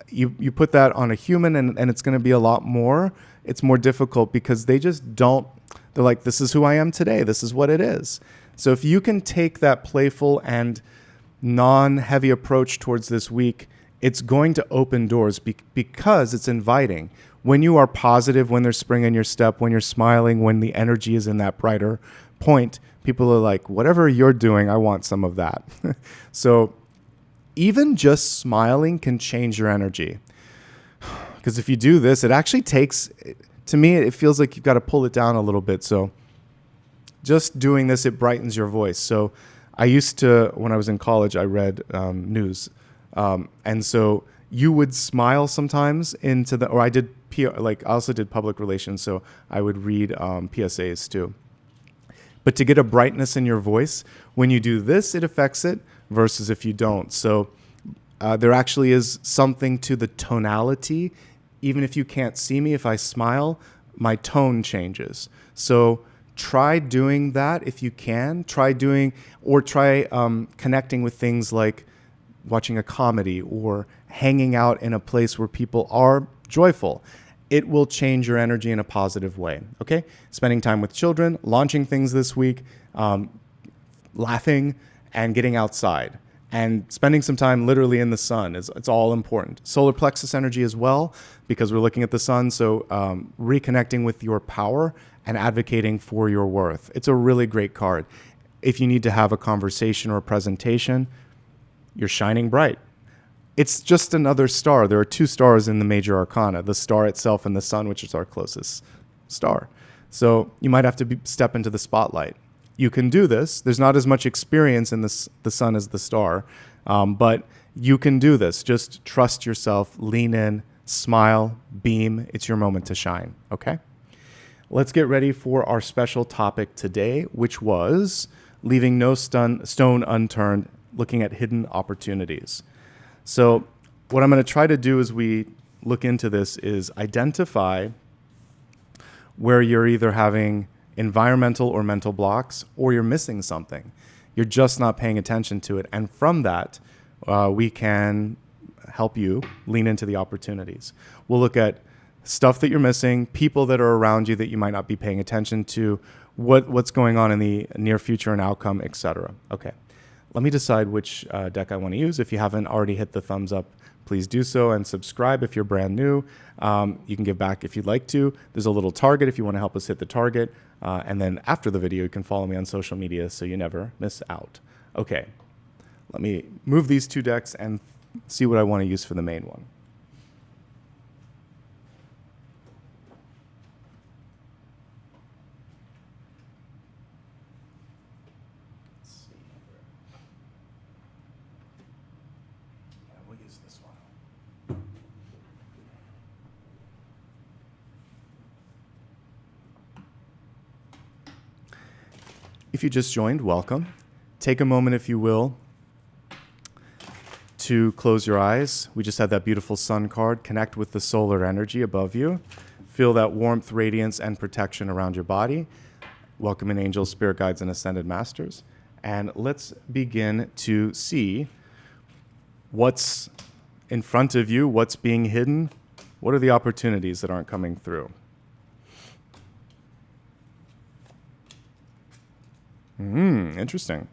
Speaker 1: You put that on a human and it's going to be a lot more. It's more difficult because they just don't. They're like, this is who I am today. This is what it is. So if you can take that playful and non-heavy approach towards this week, it's going to open doors because it's inviting. When you are positive, when there's spring in your step, when you're smiling, when the energy is in that brighter point, people are like, whatever you're doing, I want some of that. So even just smiling can change your energy. Because if you do this, it actually takes, to me, it feels like you've got to pull it down a little bit. So just doing this, it brightens your voice. So I used to, when I was in college, I read news. And so you would smile sometimes into the, or I did, I also did public relations, so I would read PSAs too. But to get a brightness in your voice, when you do this, it affects it versus if you don't. So There actually is something to the tonality. Even if you can't see me, if I smile, my tone changes. So try doing that if you can. Try connecting with things like watching a comedy or hanging out in a place where people are joyful. It will change your energy in a positive way, okay? Spending time with children, launching things this week, laughing, and getting outside. And spending some time literally in the sun it's all important. Solar plexus energy as well, because we're looking at the sun. So reconnecting with your power and advocating for your worth. It's a really great card. If you need to have a conversation or a presentation, you're shining bright. It's just another star. There are two stars in the major arcana, the star itself and the sun, which is our closest star. So you might have to step into the spotlight. You can do this. There's not as much experience in the sun as the star, but you can do this. Just trust yourself, lean in, smile, beam. It's your moment to shine, okay? Let's get ready for our special topic today, which was leaving no stone unturned, looking at hidden opportunities. So what I'm going to try to do as we look into this is identify where you're either having environmental or mental blocks, or you're missing something. You're just not paying attention to it. And from that, we can help you lean into the opportunities. We'll look at stuff that you're missing, people that are around you that you might not be paying attention to, what's going on in the near future and outcome, etc. Okay. Let me decide which deck I want to use. If you haven't already hit the thumbs up, please do so, and subscribe if you're brand new. You can give back if you'd like to. There's a little target if you want to help us hit the target. And then after the video, you can follow me on social media so you never miss out. Okay, let me move these two decks and see what I want to use for the main one. If you just joined, welcome. Take a moment, if you will, to close your eyes. We just had that beautiful sun card. Connect with the solar energy above you. Feel that warmth, radiance, and protection around your body. Welcome in angels, spirit guides, and ascended masters. And let's begin to see what's in front of you, what's being hidden, what are the opportunities that aren't coming through. Interesting.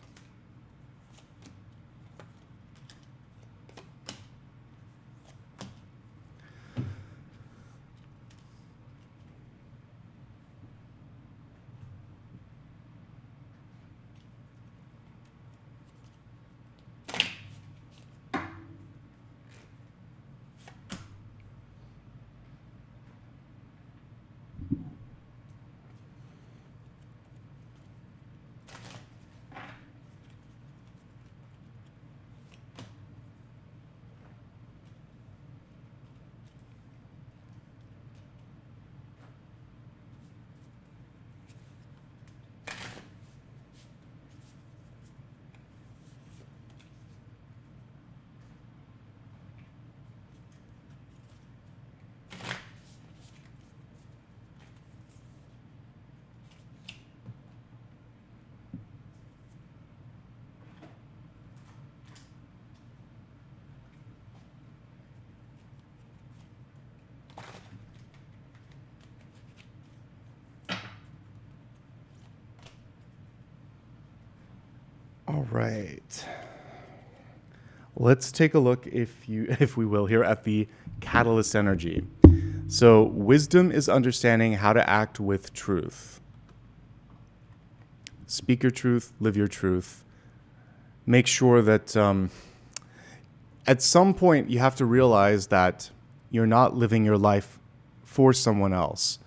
Speaker 1: All right. Let's take a look, if we will, here at the catalyst energy. So wisdom is understanding how to act with truth. Speak your truth, live your truth. Make sure that at some point you have to realize that you're not living your life for someone else.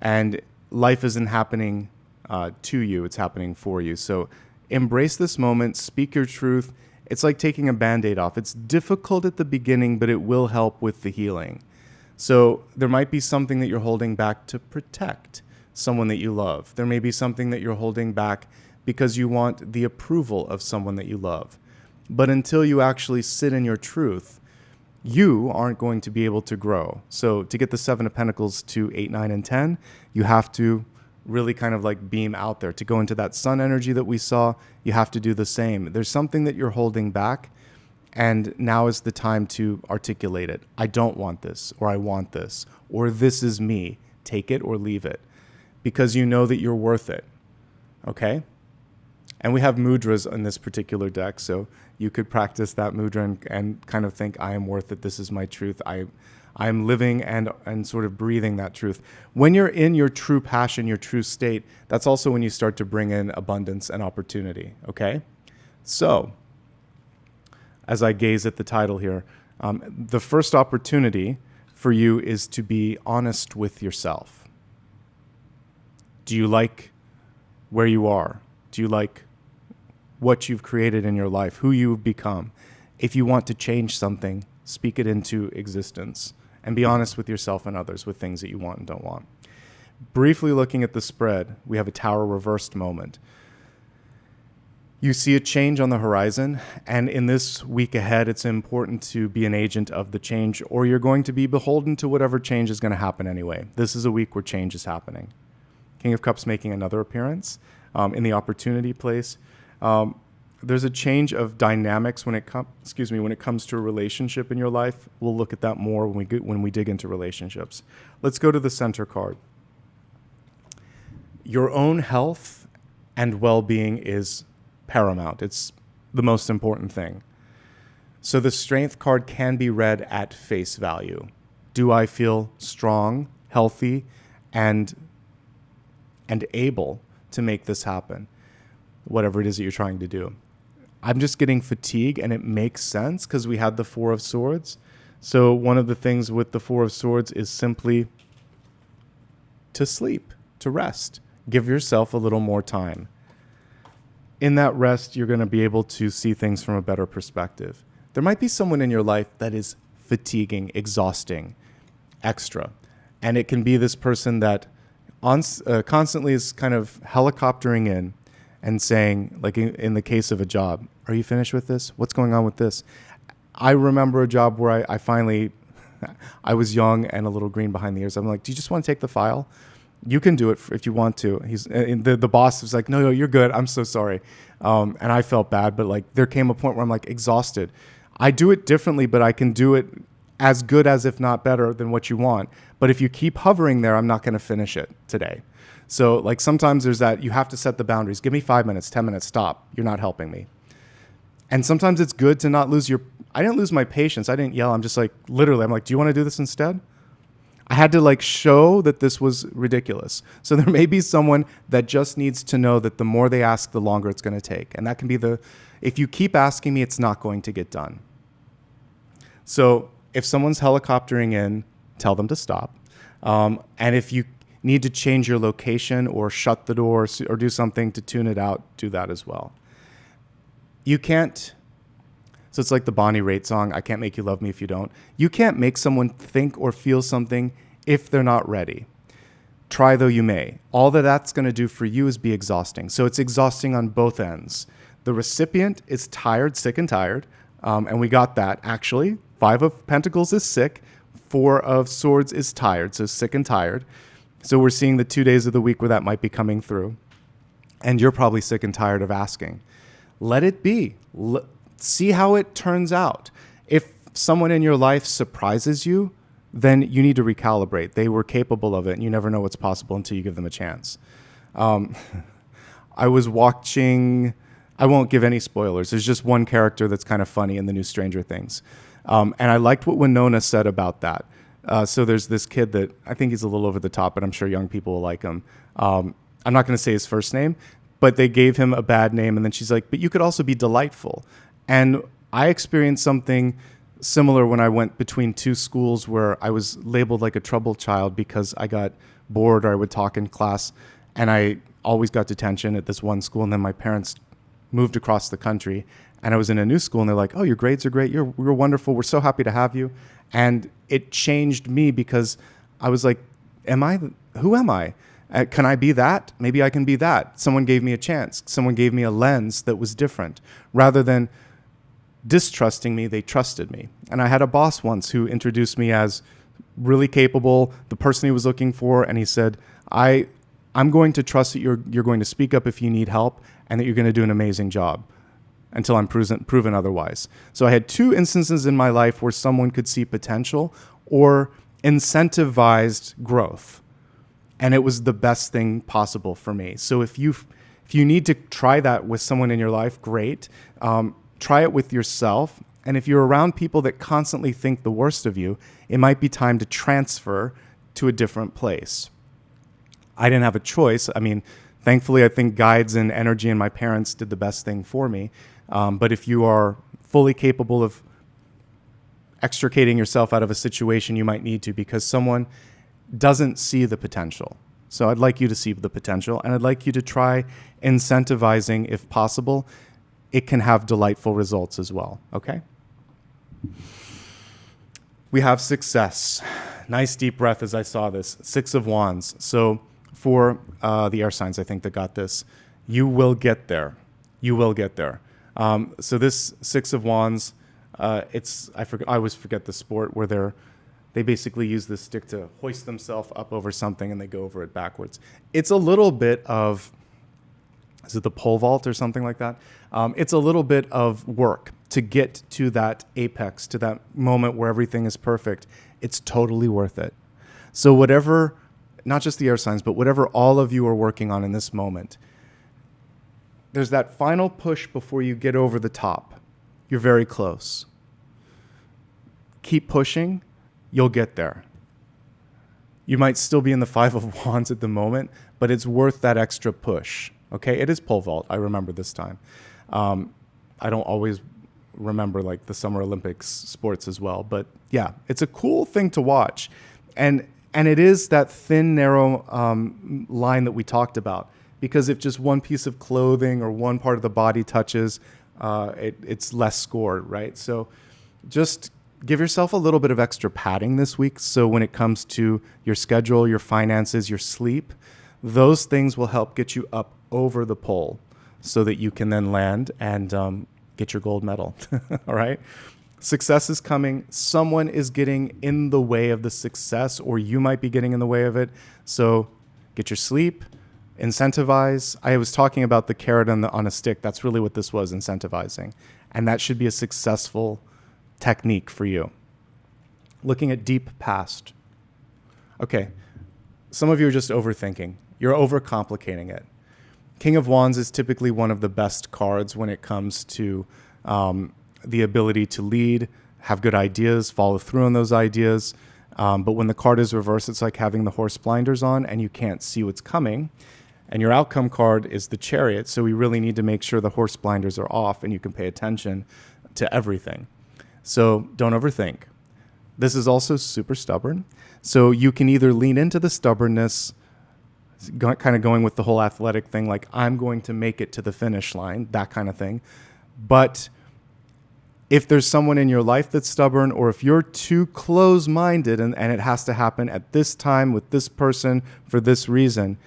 Speaker 1: And life isn't happening to you, it's happening for you. So embrace this moment, speak your truth. It's like taking a Band-Aid off. It's difficult at the beginning, but it will help with the healing. So there might be something that you're holding back to protect someone that you love. There may be something that you're holding back because you want the approval of someone that you love. But until you actually sit in your truth, you aren't going to be able to grow. So to get the 7 of Pentacles to 8, 9, and 10, you have to really kind of like beam out there. To go into that sun energy that we saw, you have to do the same. There's something that you're holding back, and now is the time to articulate it. I don't want this, or I want this, or this is me. Take it or leave it, because you know that you're worth it. Okay? And we have mudras in this particular deck, so you could practice that mudra and kind of think, I am worth it. This is my truth. I'm living and sort of breathing that truth. When you're in your true passion, your true state, that's also when you start to bring in abundance and opportunity, okay? So, as I gaze at the title here, the first opportunity for you is to be honest with yourself. Do you like where you are? Do you like what you've created in your life, who you've become? If you want to change something, speak it into existence and be honest with yourself and others with things that you want and don't want. Briefly looking at the spread, we have a Tower reversed moment. You see a change on the horizon, and in this week ahead, it's important to be an agent of the change, or you're going to be beholden to whatever change is going to happen anyway. This is a week where change is happening. King of Cups making another appearance in the opportunity place. There's a change of dynamics when it comes to a relationship in your life. We'll look at that more when we dig into relationships. Let's go to the center card. Your own health and well-being is paramount. It's the most important thing. So the Strength card can be read at face value. Do I feel strong, healthy, and able to make this happen? Whatever it is that you're trying to do. I'm just getting fatigue, and it makes sense because we had the 4 of Swords. So one of the things with the 4 of Swords is simply to sleep, to rest. Give yourself a little more time. In that rest, you're going to be able to see things from a better perspective. There might be someone in your life that is fatiguing, exhausting, extra. And it can be this person that constantly is kind of helicoptering in and saying, like in the case of a job, are you finished with this? What's going on with this? I remember a job where I finally, I was young and a little green behind the ears. I'm like, do you just want to take the file? You can do it if you want to. The boss was like, no, you're good. I'm so sorry. And I felt bad, but like there came a point where I'm like exhausted. I do it differently, but I can do it as good as, if not better than what you want. But if you keep hovering there, I'm not going to finish it today. So like sometimes there's that, you have to set the boundaries. Give me 5 minutes, 10 minutes, stop. You're not helping me. And sometimes it's good to not lose I didn't lose my patience. I didn't yell. I'm just like, literally, I'm like, do you want to do this instead? I had to like show that this was ridiculous. So there may be someone that just needs to know that the more they ask, the longer it's going to take. And that can be if you keep asking me, it's not going to get done. So if someone's helicoptering in, tell them to stop. And if you need to change your location or shut the door or do something to tune it out, do that as well. You can't, so it's like the Bonnie Raitt song, I can't make you love me if you don't. You can't make someone think or feel something if they're not ready. Try though you may. All that's going to do for you is be exhausting. So it's exhausting on both ends. The recipient is tired, sick and tired, and we got that actually. 5 of Pentacles is sick, 4 of Swords is tired, so sick and tired. So we're seeing the 2 days of the week where that might be coming through. And you're probably sick and tired of asking. Let it be. See how it turns out. If someone in your life surprises you, then you need to recalibrate. They were capable of it, and you never know what's possible until you give them a chance. I was watching, I won't give any spoilers. There's just one character that's kind of funny in the new Stranger Things. And I liked what Winona said about that. So there's this kid that I think he's a little over the top, but I'm sure young people will like him. I'm not going to say his first name, but they gave him a bad name. And then she's like, but you could also be delightful. And I experienced something similar when I went between 2 schools where I was labeled like a troubled child because I got bored or I would talk in class. And I always got detention at this one school. And then my parents moved across the country. And I was in a new school and they're like, oh, your grades are great. You're wonderful. We're so happy to have you. And it changed me because I was like, who am I? Can I be that? Maybe I can be that. Someone gave me a chance. Someone gave me a lens that was different rather than distrusting me, they trusted me. And I had a boss once who introduced me as really capable, the person he was looking for, and he said, I'm going to trust that you're going to speak up if you need help and that you're going to do an amazing job until I'm proven otherwise. So I had 2 instances in my life where someone could see potential or incentivized growth. And it was the best thing possible for me. So if you need to try that with someone in your life, great. Try it with yourself. And if you're around people that constantly think the worst of you, it might be time to transfer to a different place. I didn't have a choice. I mean, thankfully, I think guides and energy and my parents did the best thing for me. But if you are fully capable of extricating yourself out of a situation, you might need to, because someone doesn't see the potential. So I'd like you to see the potential, and I'd like you to try incentivizing if possible. It can have delightful results as well, okay? We have success. Nice deep breath as I saw this. 6 of Wands. So for the air signs, I think, that got this, you will get there. You will get there. So this 6 of Wands, I always forget the sport where they basically use this stick to hoist themselves up over something and they go over it backwards. It's a little bit of, is it the pole vault or something like that? It's a little bit of work to get to that apex, to that moment where everything is perfect. It's totally worth it. So whatever, not just the air signs, but whatever all of you are working on in this moment, there's that final push before you get over the top. You're very close. Keep pushing. You'll get there. You might still be in the 5 of Wands at the moment, but it's worth that extra push. Okay, it is pole vault. I remember this time. I don't always remember like the Summer Olympics sports as well, but yeah, it's a cool thing to watch, and it is that thin, narrow line that we talked about. Because if just one piece of clothing or one part of the body touches, it's less scored, right? So just give yourself a little bit of extra padding this week. So when it comes to your schedule, your finances, your sleep, those things will help get you up over the pole so that you can then land and get your gold medal. All right? Success is coming. Someone is getting in the way of the success, or you might be getting in the way of it. So get your sleep. Incentivize. I was talking about the carrot on a stick. That's really what this was, incentivizing. And that should be a successful technique for you. Looking at deep past. Okay, some of you are just overthinking. You're overcomplicating it. King of Wands is typically one of the best cards when it comes to the ability to lead, have good ideas, follow through on those ideas. But when the card is reversed, it's like having the horse blinders on and you can't see what's coming. And your outcome card is the Chariot, so we really need to make sure the horse blinders are off and you can pay attention to everything. So don't overthink. This is also super stubborn. So you can either lean into the stubbornness, kind of going with the whole athletic thing, like I'm going to make it to the finish line, that kind of thing. But if there's someone in your life that's stubborn, or if you're too close-minded and it has to happen at this time with this person for this reason,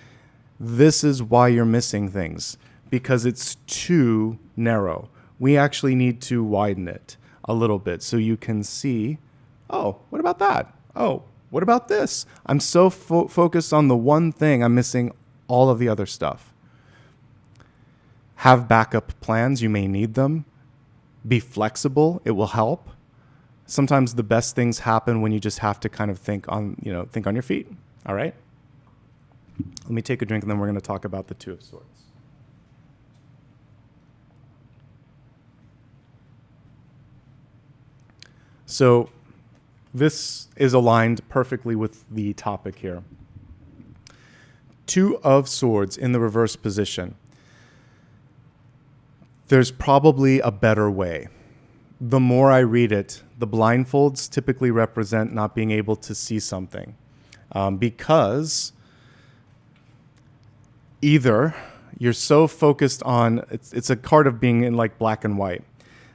Speaker 1: this is why you're missing things, because it's too narrow. We actually need to widen it a little bit so you can see, oh, what about that? Oh, what about this? I'm so focused on the one thing, I'm missing all of the other stuff. Have backup plans. You may need them. Be flexible. It will help. Sometimes the best things happen when you just have to kind of think on your feet. All right? Let me take a drink and then we're going to talk about the 2 of Swords. So this is aligned perfectly with the topic here. 2 of Swords in the reverse position. There's probably a better way. The more I read it, the blindfolds typically represent not being able to see something. Because either you're so focused on, it's a card of being in like black and white.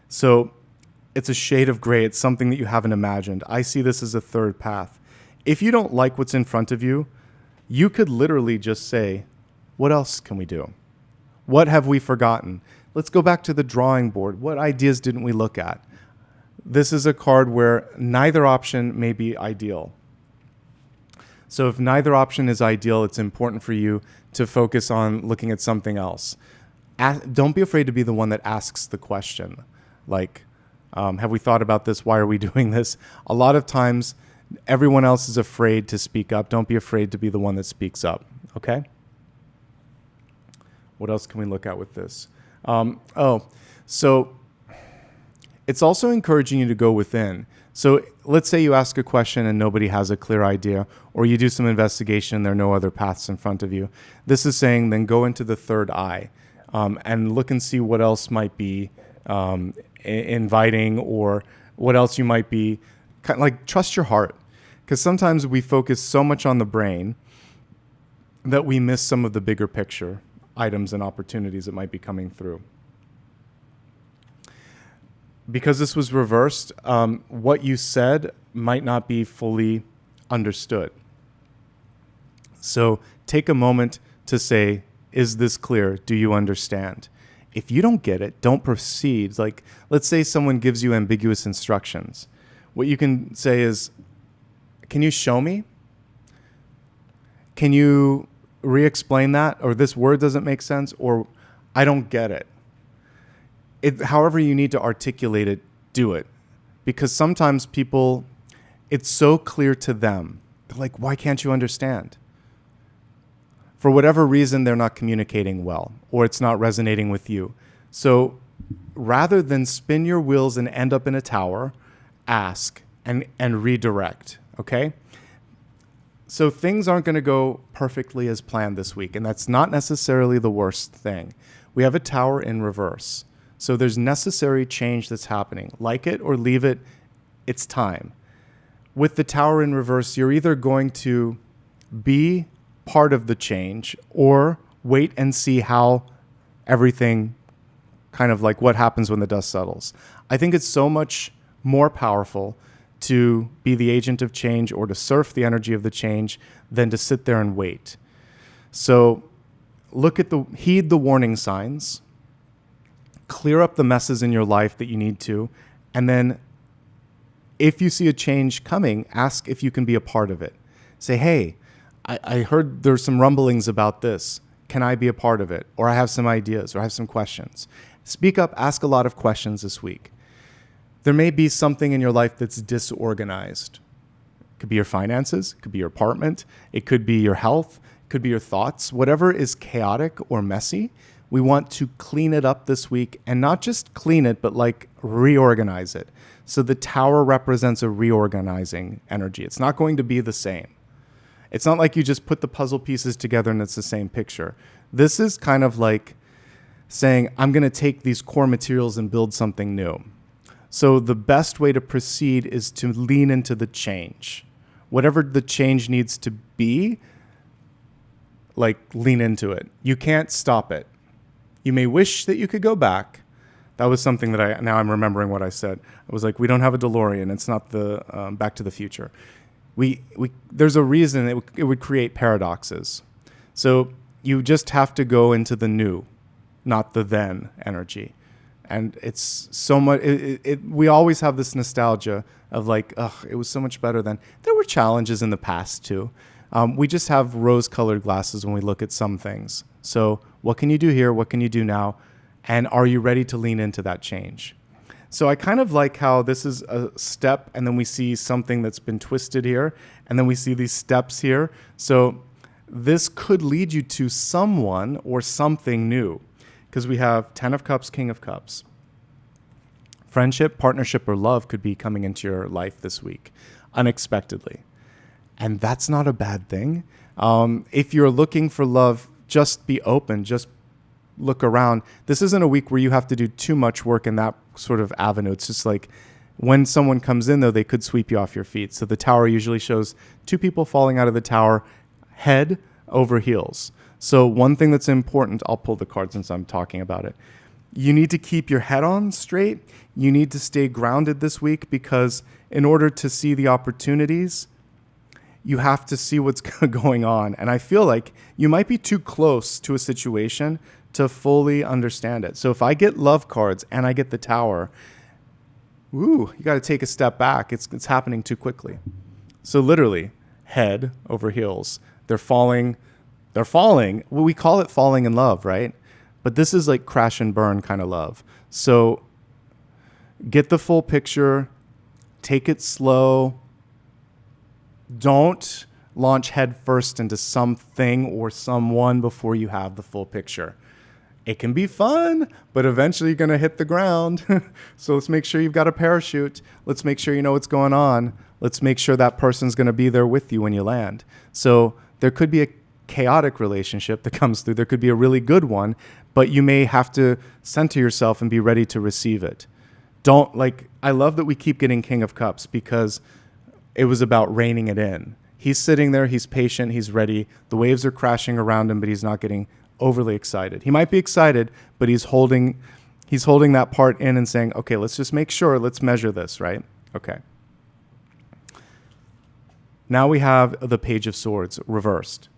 Speaker 1: So it's a shade of gray. It's something that you haven't imagined. I see this as a third path. If you don't like what's in front of you, you could literally just say, what else can we do? What have we forgotten? Let's go back to the drawing board. What ideas didn't we look at? This is a card where neither option may be ideal. So if neither option is ideal, it's important for you to focus on looking at something else. Don't be afraid to be the one that asks the question. Like, have we thought about this? Why are we doing this? A lot of times, everyone else is afraid to speak up. Don't be afraid to be the one that speaks up, okay? What else can we look at with this? So it's also encouraging you to go within. So let's say you ask a question and nobody has a clear idea, or you do some investigation and there are no other paths in front of you. This is saying then go into the third eye and look and see what else might be inviting, or what else you might be, kind of like trust your heart. Because sometimes we focus so much on the brain that we miss some of the bigger picture items and opportunities that might be coming through. Because this was reversed, what you said might not be fully understood. So take a moment to say, is this clear? Do you understand? If you don't get it, don't proceed. Like, let's say someone gives you ambiguous instructions. What you can say is, can you show me? Can you re-explain that? Or this word doesn't make sense, or I don't get it. However you need to articulate it, do it. Because sometimes people, it's so clear to them. They're like, why can't you understand? For whatever reason, they're not communicating well, or it's not resonating with you. So rather than spin your wheels and end up in a tower, ask and redirect, okay? So things aren't going to go perfectly as planned this week, and that's not necessarily the worst thing. We have a tower in reverse. So there's necessary change that's happening. Like it or leave it, it's time. With the tower in reverse, you're either going to be part of the change or wait and see how everything, kind of like what happens when the dust settles. I think it's so much more powerful to be the agent of change or to surf the energy of the change than to sit there and wait. So heed the warning signs, clear up the messes in your life that you need to, and then if you see a change coming, ask if you can be a part of it. Say, hey, I heard there's some rumblings about this. Can I be a part of it? Or I have some ideas, or I have some questions. Speak up, ask a lot of questions this week. There may be something in your life that's disorganized. It could be your finances, it could be your apartment, it could be your health, it could be your thoughts. Whatever is chaotic or messy, we want to clean it up this week, and not just clean it, but like reorganize it. So the tower represents a reorganizing energy. It's not going to be the same. It's not like you just put the puzzle pieces together and it's the same picture. This is kind of like saying, I'm going to take these core materials and build something new. So the best way to proceed is to lean into the change. Whatever the change needs to be, like lean into it. You can't stop it. You may wish that you could go back. That was something that now I'm remembering what I said. I was like, we don't have a DeLorean. It's not the Back to the Future. There's a reason it would create paradoxes. So you just have to go into the new, not the then energy. And it's so much, we always have this nostalgia of like, it was so much better then. There were challenges in the past too. We just have rose-colored glasses when we look at some things. So what can you do here? What can you do now? And are you ready to lean into that change? So I kind of like how this is a step, and then we see something that's been twisted here, and then we see these steps here. So this could lead you to someone or something new, because we have 10 of Cups, King of Cups. Friendship, partnership, or love could be coming into your life this week, unexpectedly. And that's not a bad thing. If you're looking for love, just be open, just look around. This isn't a week where you have to do too much work in that sort of avenue. It's just like when someone comes in, though, they could sweep you off your feet. So the tower usually shows two people falling out of the tower, head over heels. So one thing that's important, I'll pull the card since I'm talking about it. You need to keep your head on straight. You need to stay grounded this week, because in order to see the opportunities, you have to see what's going on. And I feel like you might be too close to a situation to fully understand it. So if I get love cards and I get the Tower, you got to take a step back. It's happening too quickly. So literally, head over heels. They're falling. Well, we call it falling in love, right? But this is like crash and burn kind of love. So get the full picture. Take it slow. Don't launch head first into something or someone before you have the full picture. It can be fun, but eventually you're going to hit the ground. So let's make sure you've got a parachute. Let's make sure you know what's going on. Let's make sure that person's going to be there with you when you land. So there could be a chaotic relationship that comes through. There could be a really good one, but you may have to center yourself and be ready to receive it. I love that we keep getting King of Cups because it was about reining it in. He's sitting there, he's patient, he's ready. The waves are crashing around him, but he's not getting overly excited. He might be excited, but he's holding that part in and saying, okay, let's just make sure, let's measure this, right? Okay. Now we have the Page of Swords reversed.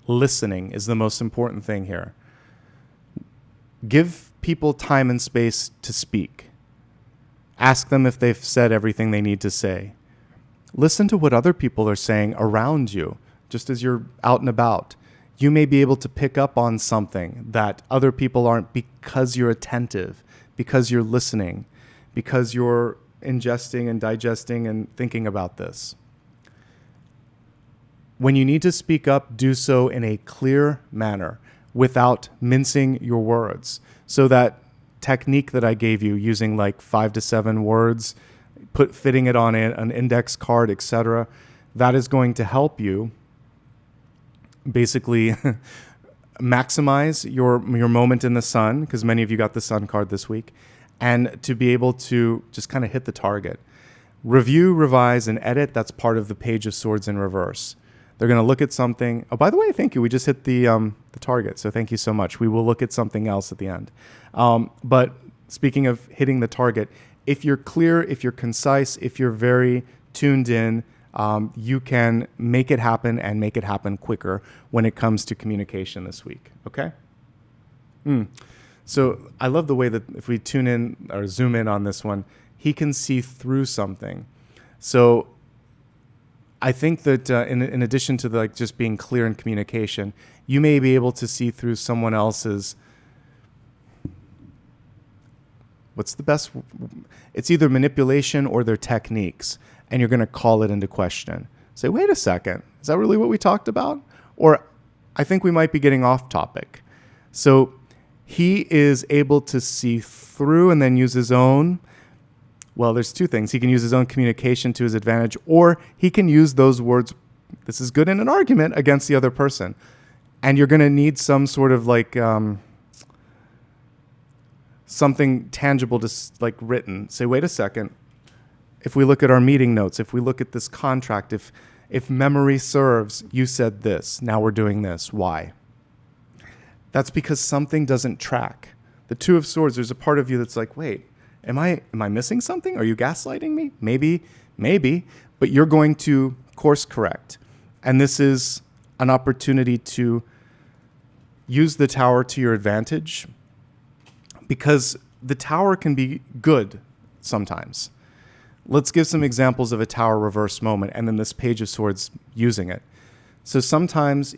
Speaker 1: Listening is the most important thing here. Give people time and space to speak. Ask them if they've said everything they need to say. Listen to what other people are saying around you, just as you're out and about. You may be able to pick up on something that other people aren't because you're attentive, because you're listening, because you're ingesting and digesting and thinking about this. When you need to speak up, do so in a clear manner without mincing your words. So that technique that I gave you using like 5 to 7 words, fitting it on an index card, etc., that is going to help you basically maximize your moment in the sun, because many of you got the sun card this week, and to be able to just kind of hit the target. Review, revise, and edit, that's part of the Page of Swords in reverse. They're going to look at something. Oh, by the way, thank you. We just hit the target, so thank you so much. We will look at something else at the end. But speaking of hitting the target, if you're clear, if you're concise, if you're very tuned in, you can make it happen and make it happen quicker when it comes to communication this week. Okay? So I love the way that if we tune in or zoom in on this one, he can see through something. So I think that in addition to just being clear in communication, you may be able to see through someone else's, it's either manipulation or their techniques, and you're going to call it into question. Say, wait a second, is that really what we talked about? Or I think we might be getting off topic. So he is able to see through and then use his own. Well, there's two things. He can use his own communication to his advantage, or he can use those words, this is good in an argument, against the other person. And you're going to need some sort of something tangible to written. Say, wait a second. If we look at our meeting notes, if we look at this contract, if memory serves, you said this, now we're doing this. Why? That's because something doesn't track. The Two of Swords, there's a part of you that's like, wait, Am I missing something? Are you gaslighting me? Maybe, but you're going to course correct. And this is an opportunity to use the Tower to your advantage, because the Tower can be good sometimes. Let's give some examples of a Tower reverse moment and then this Page of Swords using it. So sometimes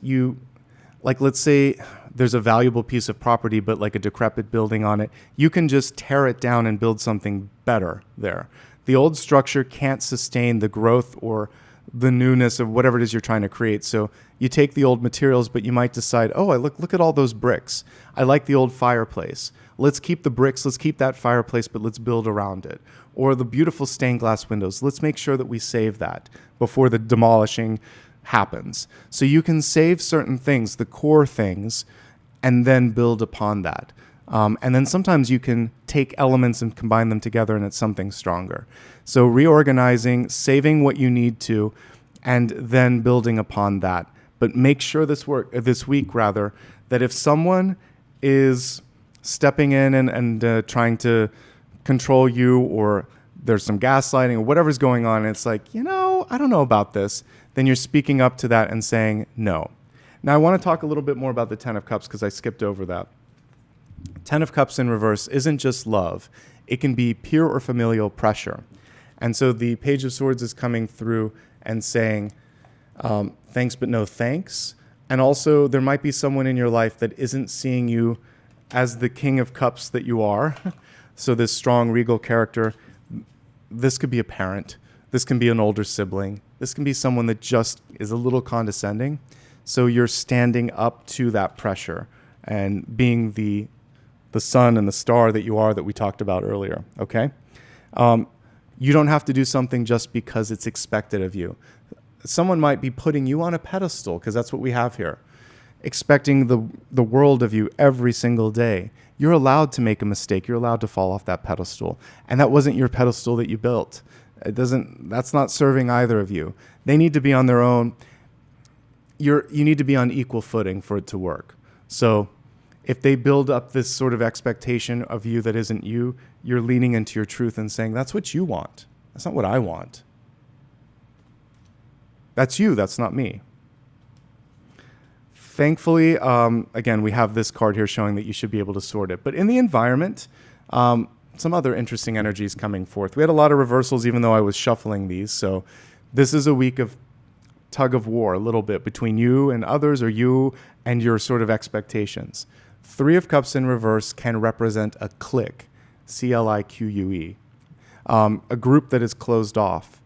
Speaker 1: let's say there's a valuable piece of property, but like a decrepit building on it, you can just tear it down and build something better there. The old structure can't sustain the growth or the newness of whatever it is you're trying to create. So you take the old materials, but you might decide, oh, look at all those bricks. I like the old fireplace. Let's keep the bricks, let's keep that fireplace, but let's build around it. Or the beautiful stained glass windows. Let's make sure that we save that before the demolishing happens. So you can save certain things, the core things, and then build upon that. And then sometimes you can take elements and combine them together and it's something stronger. So reorganizing, saving what you need to, and then building upon that. But make sure this week, that if someone is stepping in and trying to control you, or there's some gaslighting or whatever's going on, and it's like, I don't know about this, then you're speaking up to that and saying no. Now, I want to talk a little bit more about the Ten of Cups because I skipped over that. Ten of Cups in reverse isn't just love. It can be peer or familial pressure. And so the Page of Swords is coming through and saying, thanks but no thanks. And also there might be someone in your life that isn't seeing you as the King of Cups that you are. So this strong, regal character, this could be a parent. This can be an older sibling. This can be someone that just is a little condescending. So you're standing up to that pressure and being the sun and the star that you are that we talked about earlier, okay? You don't have to do something just because it's expected of you. Someone might be putting you on a pedestal, because that's what we have here, expecting the world of you every single day. You're allowed to make a mistake. You're allowed to fall off that pedestal. And that wasn't your pedestal that you built. That's not serving either of you. They need to be on their own. You need to be on equal footing for it to work. So if they build up this sort of expectation of you that isn't you, you're leaning into your truth and saying, that's what you want. That's not what I want. That's you. That's not me. Thankfully, again, we have this card here showing that you should be able to sort it. But in the environment, some other interesting energies coming forth. We had a lot of reversals, even though I was shuffling these. So this is a week of tug of war a little bit between you and others, or you and your sort of expectations. Three of Cups in reverse can represent a clique, C-L-I-Q-U-E, a group that is closed off.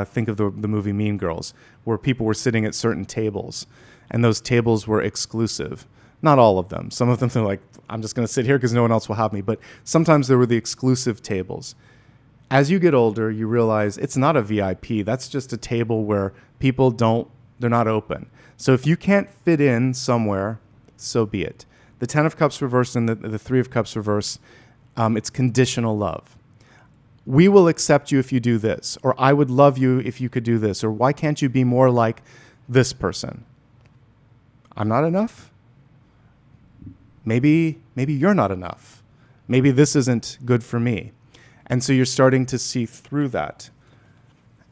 Speaker 1: Think of the movie Mean Girls, where people were sitting at certain tables, and those tables were exclusive. Not all of them. Some of them, they're like, I'm just going to sit here because no one else will have me. But sometimes there were the exclusive tables. As you get older, you realize it's not a VIP. That's just a table where people they're not open. So if you can't fit in somewhere, so be it. The Ten of Cups reverse and the Three of Cups reverse, it's conditional love. We will accept you if you do this, or I would love you if you could do this, or why can't you be more like this person? I'm not enough? Maybe you're not enough. Maybe this isn't good for me. And so you're starting to see through that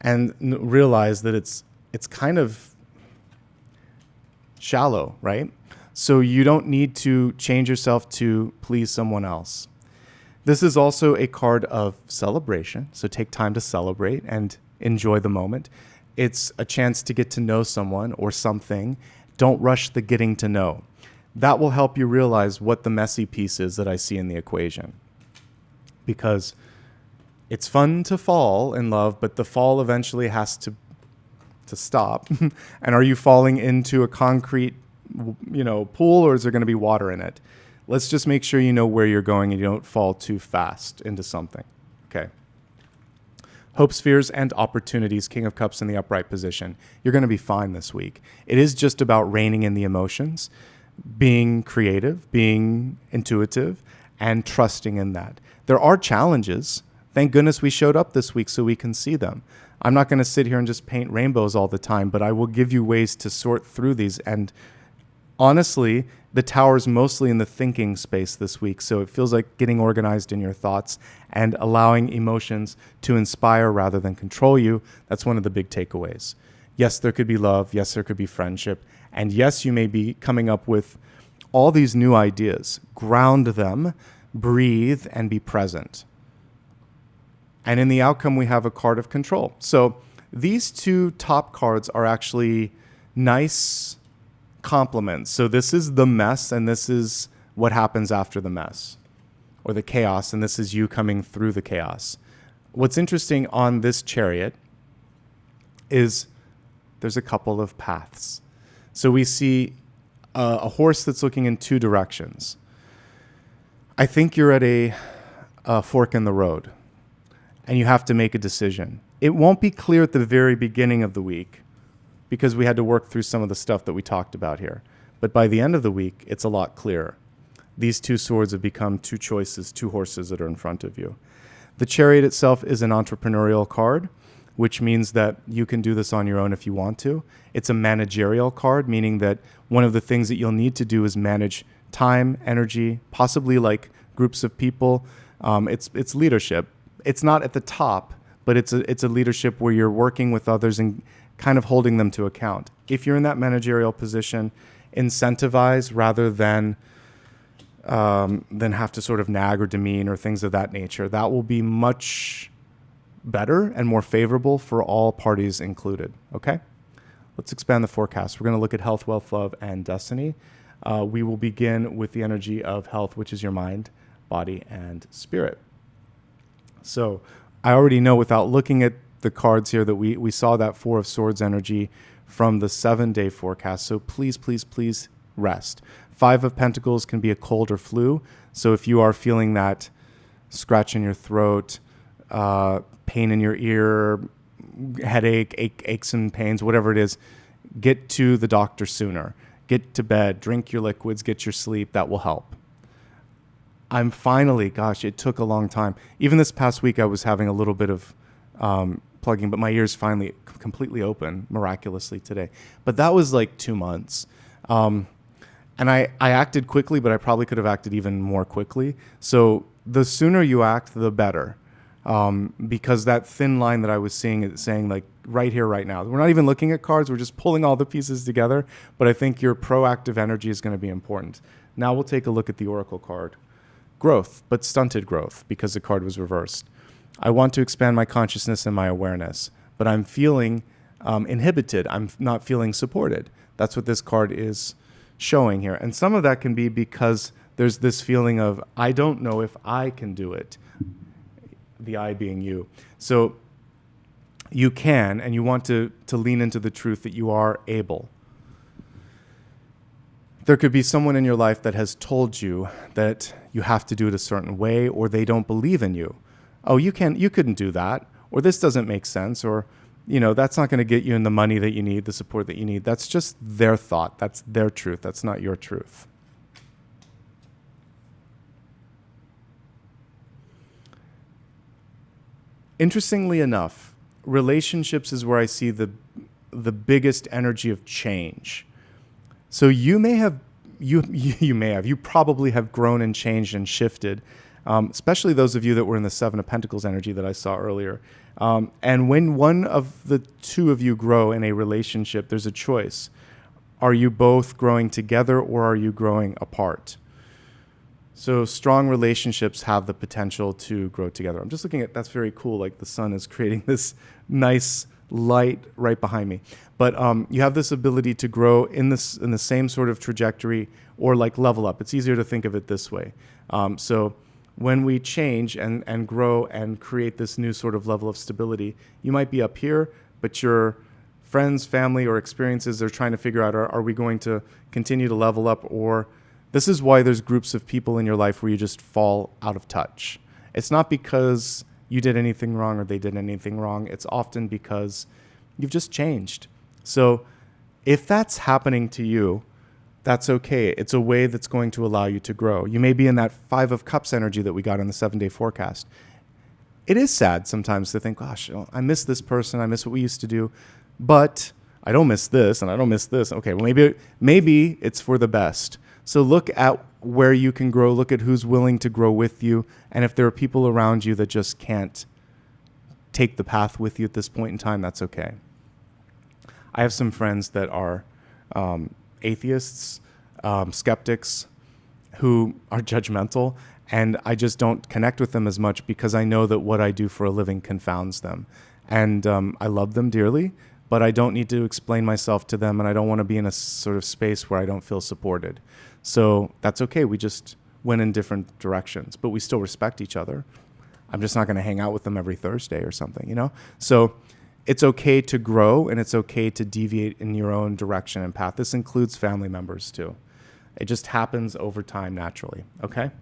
Speaker 1: and realize that it's kind of shallow, right? So you don't need to change yourself to please someone else. This is also a card of celebration. So take time to celebrate and enjoy the moment. It's a chance to get to know someone or something. Don't rush the getting to know. That will help you realize what the messy piece is that I see in the equation. Because it's fun to fall in love, but the fall eventually has to stop. And are you falling into a concrete, pool, or is there going to be water in it? Let's just make sure you know where you're going and you don't fall too fast into something. Okay. Hopes, fears, and opportunities, King of Cups in the upright position. You're going to be fine this week. It is just about reining in the emotions, being creative, being intuitive, and trusting in that. There are challenges. Thank goodness we showed up this week so we can see them. I'm not going to sit here and just paint rainbows all the time, but I will give you ways to sort through these. And honestly, the tower's mostly in the thinking space this week, so it feels like getting organized in your thoughts and allowing emotions to inspire rather than control you. That's one of the big takeaways. Yes, there could be love. Yes, there could be friendship. And yes, you may be coming up with all these new ideas. Ground them, breathe, and be present. And in the outcome, we have a card of control. So these two top cards are actually nice complements. So this is the mess, and this is what happens after the mess, or the chaos, and this is you coming through the chaos. What's interesting on this Chariot is there's a couple of paths. So we see a horse that's looking in two directions. I think you're at a fork in the road, and you have to make a decision. It won't be clear at the very beginning of the week, because we had to work through some of the stuff that we talked about here. But by the end of the week, it's a lot clearer. These two swords have become two choices, two horses that are in front of you. The Chariot itself is an entrepreneurial card, which means that you can do this on your own if you want to. It's a managerial card, meaning that one of the things that you'll need to do is manage time, energy, possibly like groups of people. It's leadership. It's not at the top, but it's a leadership where you're working with others and kind of holding them to account. If you're in that managerial position, incentivize rather than than have to sort of nag or demean or things of that nature. That will be much better and more favorable for all parties included. Okay? Let's expand the forecast. We're going to look at health, wealth, love, and destiny. We will begin with the energy of health, which is your mind, body, and spirit. So I already know without looking at the cards here that we saw that Four of Swords energy from the 7-day forecast. So please, please, please rest. Five of Pentacles can be a cold or flu. So if you are feeling that scratch in your throat, pain in your ear, headache, aches and pains, whatever it is, get to the doctor sooner. Get to bed, drink your liquids, get your sleep. That will help. I'm finally, gosh, it took a long time. Even this past week, I was having a little bit of plugging, but my ears finally completely open miraculously today. But that was like 2 months. And I acted quickly, but I probably could have acted even more quickly. So the sooner you act, the better. Because that thin line that I was seeing is saying like right here, right now. We're not even looking at cards. We're just pulling all the pieces together. But I think your proactive energy is going to be important. Now we'll take a look at the Oracle card. Growth, but stunted growth because the card was reversed. I want to expand my consciousness and my awareness, but I'm feeling inhibited. I'm not feeling supported. That's what this card is showing here. And some of that can be because there's this feeling of, I don't know if I can do it. The I being you. So you can, and you want to lean into the truth that you are able. There could be someone in your life that has told you that you have to do it a certain way, or they don't believe in you. Oh, you couldn't do that, or this doesn't make sense, or that's not going to get you in the money that you need, the support that you need. That's just their thought. That's their truth. That's not your truth. Interestingly enough, relationships is where I see the biggest energy of change. So you probably have grown and changed and shifted, especially those of you that were in the Seven of Pentacles energy that I saw earlier. And when one of the two of you grow in a relationship, there's a choice. Are you both growing together or are you growing apart? So strong relationships have the potential to grow together. I'm just looking at, that's very cool. Like the sun is creating this nice light right behind me. But you have this ability to grow in the same sort of trajectory or like level up. It's easier to think of it this way. So when we change and grow and create this new sort of level of stability, you might be up here, but your friends, family, or experiences are trying to figure out, are we going to continue to level up? Or this is why there's groups of people in your life where you just fall out of touch. It's not because you did anything wrong or they did anything wrong. It's often because you've just changed. So if that's happening to you, that's okay. It's a way that's going to allow you to grow. You may be in that Five of Cups energy that we got in the 7-day forecast. It is sad sometimes to think, gosh, I miss this person. I miss what we used to do, but I don't miss this and I don't miss this. Okay, well, maybe it's for the best. So look at where you can grow. Look at who's willing to grow with you. And if there are people around you that just can't take the path with you at this point in time, that's okay. I have some friends that are atheists, skeptics, who are judgmental, and I just don't connect with them as much because I know that what I do for a living confounds them. And I love them dearly, but I don't need to explain myself to them, and I don't want to be in a sort of space where I don't feel supported. So that's okay. We just went in different directions, but we still respect each other. I'm just not going to hang out with them every Thursday or something, So it's okay to grow, and it's okay to deviate in your own direction and path. This includes family members too. It just happens over time naturally, okay?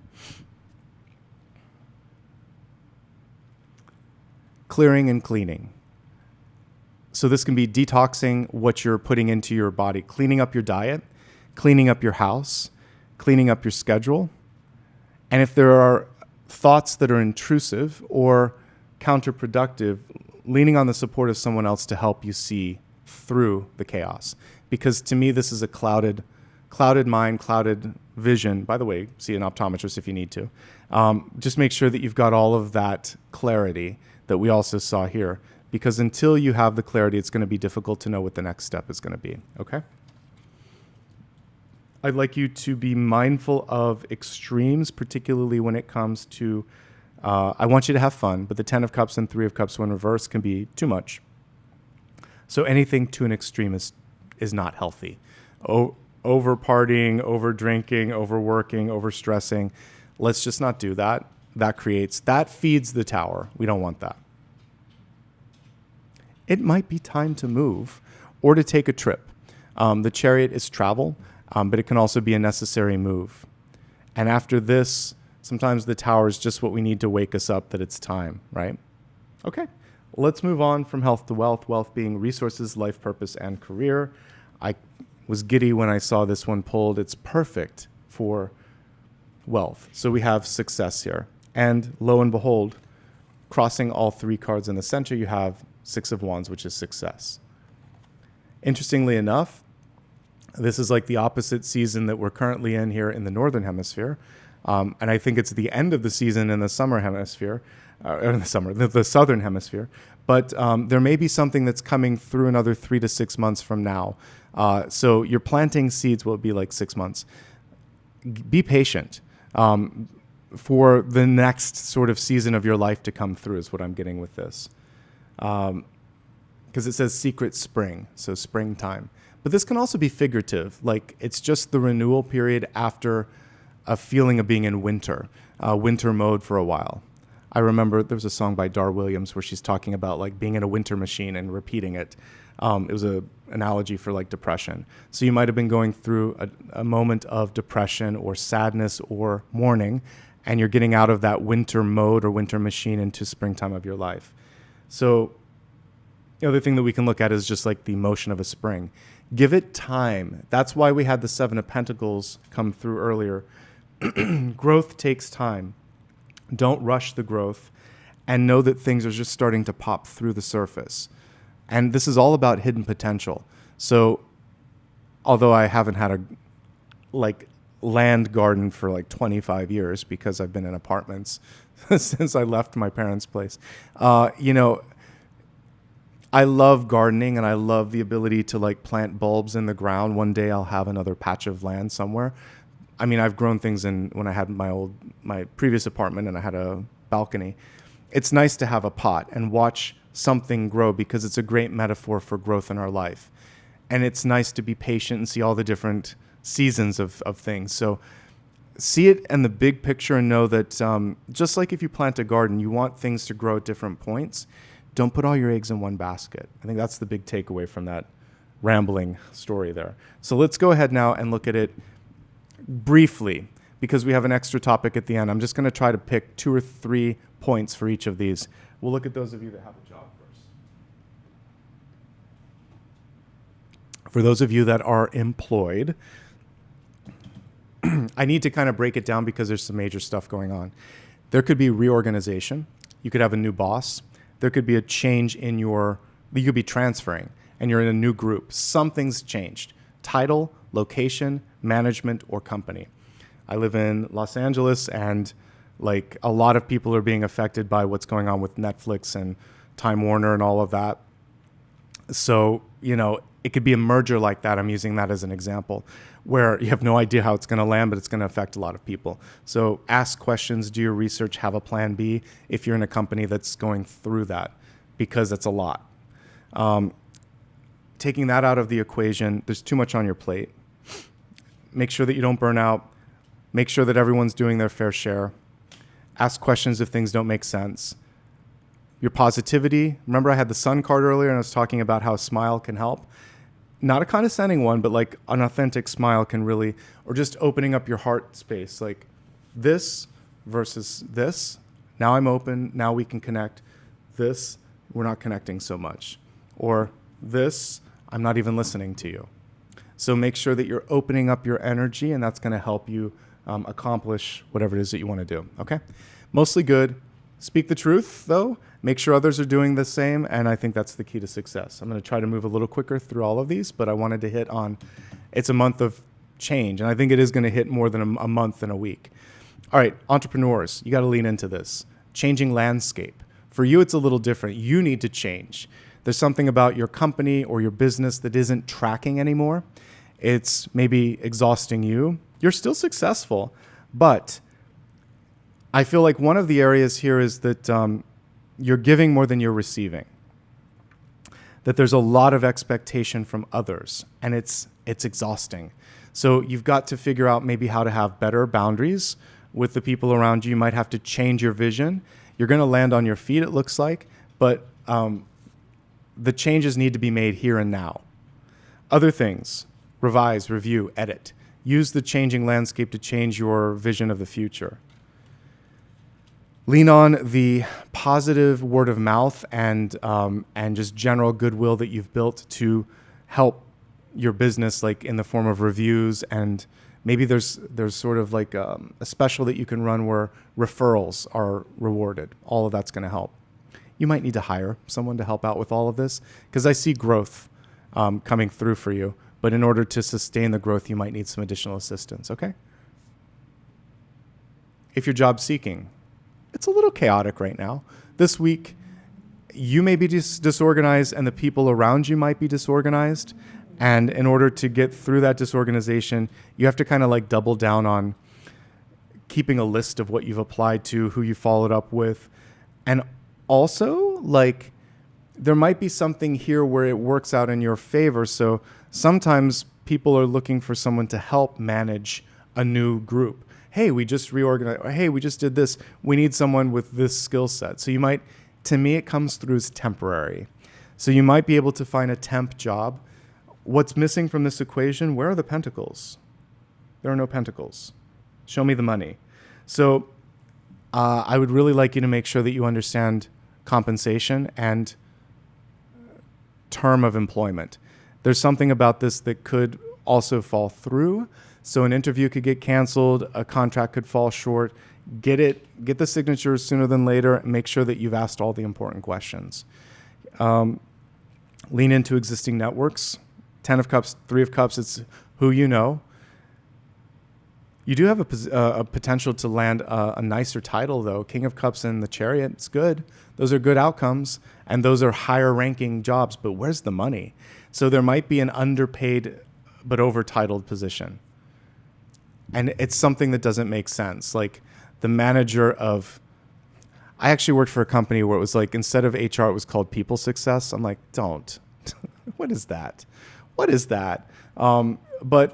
Speaker 1: Clearing and cleaning. So this can be detoxing what you're putting into your body, cleaning up your diet, cleaning up your house, cleaning up your schedule. And if there are thoughts that are intrusive or counterproductive, leaning on the support of someone else to help you see through the chaos. Because to me, this is a clouded mind, clouded vision. By the way, see an optometrist if you need to. Just make sure that you've got all of that clarity that we also saw here. Because until you have the clarity, it's going to be difficult to know what the next step is going to be, okay? I'd like you to be mindful of extremes, particularly when it comes to, I want you to have fun, but the 10 of Cups and 3 of Cups when reversed can be too much. So anything to an extreme is not healthy. Over partying, over drinking, overworking, over stressing. Let's just not do that. That feeds the tower. We don't want that. It might be time to move or to take a trip. The Chariot is travel, but it can also be a necessary move. And after this, sometimes the tower is just what we need to wake us up that it's time, right? Okay, let's move on from health to wealth, wealth being resources, life purpose, and career. I was giddy when I saw this one pulled. It's perfect for wealth. So we have success here. And lo and behold, crossing all 3 cards in the center, you have 6 of Wands, which is success. Interestingly enough, this is like the opposite season that we're currently in here in the Northern Hemisphere. And I think it's the end of the season in the Summer Hemisphere, the Southern Hemisphere. But there may be something that's coming through another 3 to 6 months from now. So you're planting seeds, will be like 6 months. Be patient for the next sort of season of your life to come through is what I'm getting with this. Because it says secret spring, so springtime. But this can also be figurative, like it's just the renewal period after a feeling of being in winter mode for a while. I remember there was a song by Dar Williams where she's talking about like being in a winter machine and repeating it. It was an analogy for like depression. So you might have been going through a moment of depression or sadness or mourning, and you're getting out of that winter mode or winter machine into springtime of your life. So the other thing that we can look at is just like the motion of a spring. Give it time. That's why we had the 7 of Pentacles come through earlier. Growth takes time. Don't rush the growth, and know that things are just starting to pop through the surface. And this is all about hidden potential. So although I haven't had a land garden for like 25 years because I've been in apartments since I left my parents' place, I love gardening, and I love the ability to like plant bulbs in the ground. One day I'll have another patch of land somewhere. I mean, I've grown things when I had my previous apartment and I had a balcony. It's nice to have a pot and watch something grow because it's a great metaphor for growth in our life. And it's nice to be patient and see all the different seasons of things. So see it in the big picture and know that just like if you plant a garden, you want things to grow at different points. Don't put all your eggs in one basket. I think that's the big takeaway from that rambling story there. So let's go ahead now and look at it briefly because we have an extra topic at the end. I'm just going to try to pick 2 or 3 points for each of these. We'll look at those of you that have a job first. For those of you that are employed, I need to kind of break it down because there's some major stuff going on. There could be reorganization. You could have a new boss. There could be a change you could be transferring and you're in a new group. Something's changed. Title, location, management, or company. I live in Los Angeles, and like a lot of people are being affected by what's going on with Netflix and Time Warner and all of that. So, it could be a merger like that. I'm using that as an example where you have no idea how it's going to land, but it's going to affect a lot of people. So ask questions, do your research, have a plan B if you're in a company that's going through that, because it's a lot. Taking that out of the equation, there's too much on your plate. Make sure that you don't burn out. Make sure that everyone's doing their fair share. Ask questions if things don't make sense. Your positivity. Remember I had the Sun card earlier and I was talking about how a smile can help. Not a condescending one, but like an authentic smile can really, or just opening up your heart space. Like this versus this. Now I'm open. Now we can connect. This, we're not connecting so much. Or this, I'm not even listening to you. So make sure that you're opening up your energy, and that's going to help you accomplish whatever it is that you want to do. Okay? Mostly good. Speak the truth, though. Make sure others are doing the same, and I think that's the key to success. I'm going to try to move a little quicker through all of these, but I wanted to hit on it's a month of change, and I think it is going to hit more than a month and a week. All right, entrepreneurs, you got to lean into this. Changing landscape. For you, it's a little different. You need to change. There's something about your company or your business that isn't tracking anymore. it's maybe exhausting you, you're still successful. But I feel like one of the areas here is that you're giving more than you're receiving. That there's a lot of expectation from others, and it's exhausting. So you've got to figure out maybe how to have better boundaries with the people around you. You might have to change your vision. You're going to land on your feet, it looks like, but the changes need to be made here and now. Other things, revise, review, edit. Use the changing landscape to change your vision of the future. Lean on the positive word of mouth and just general goodwill that you've built to help your business, like in the form of reviews, and maybe there's sort of like a special that you can run where referrals are rewarded. All of that's going to help. You might need to hire someone to help out with all of this, because I see growth coming through for you. But in order to sustain the growth, you might need some additional assistance, okay? If you're job seeking, it's a little chaotic right now. This week, you may be disorganized and the people around you might be disorganized. And in order to get through that disorganization, you have to kind of like double down on keeping a list of what you've applied to, who you followed up with. And also, like, there might be something here where it works out in your favor. So sometimes people are looking for someone to help manage a new group. Hey, we just reorganized. Or, hey, we just did this. We need someone with this skill set. So you might, to me, it comes through as temporary. So you might be able to find a temp job. What's missing from this equation? Where are the pentacles? There are no pentacles. Show me the money. So I would really like you to make sure that you understand compensation and term of employment. There's something about this that could also fall through. So an interview could get canceled, a contract could fall short. Get the signatures sooner than later, and make sure that you've asked all the important questions. Lean into existing networks. 10 of Cups, 3 of Cups, it's who you know. You do have a potential to land a nicer title, though. King of Cups and the Chariot, it's good. Those are good outcomes, and those are higher ranking jobs, but where's the money? So there might be an underpaid but overtitled position. And it's something that doesn't make sense. Like the manager of, I actually worked for a company where it was like, instead of HR, it was called people success. I'm like, don't. What is that? What is that? But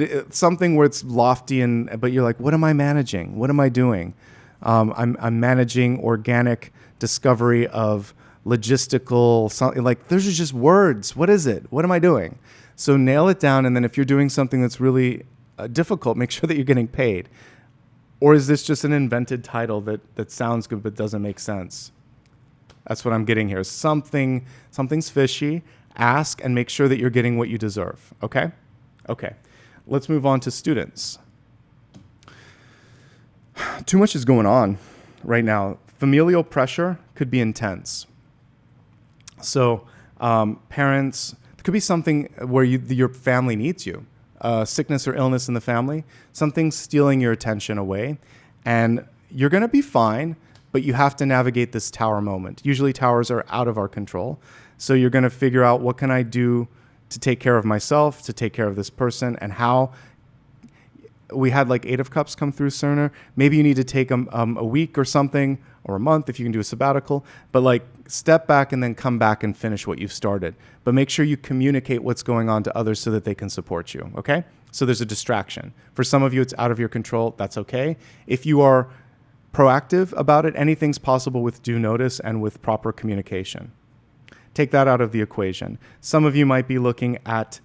Speaker 1: it's something where it's lofty, but you're like, what am I managing? What am I doing? I'm managing organic discovery of logistical, something like, those are just words. What is it? What am I doing? So nail it down. And then if you're doing something that's really difficult, make sure that you're getting paid. Or is this just an invented title that sounds good but doesn't make sense? That's what I'm getting here. Something's fishy. Ask and make sure that you're getting what you deserve. Okay? Okay. Let's move on to students. Too much is going on right now. Familial pressure could be intense. So parents, it could be something where your family needs you. Sickness or illness in the family, something's stealing your attention away, and you're going to be fine, but you have to navigate this tower moment. Usually towers are out of our control, so you're going to figure out, what can I do to take care of myself, to take care of this person, and how. We had like 8 of Cups come through sooner. Maybe you need to take a week or something, or a month if you can do a sabbatical, but like step back and then come back and finish what you've started. But make sure you communicate what's going on to others so that they can support you, okay? So there's a distraction. For some of you, it's out of your control. That's okay. If you are proactive about it, anything's possible with due notice and with proper communication. Take that out of the equation. Some of you might be looking at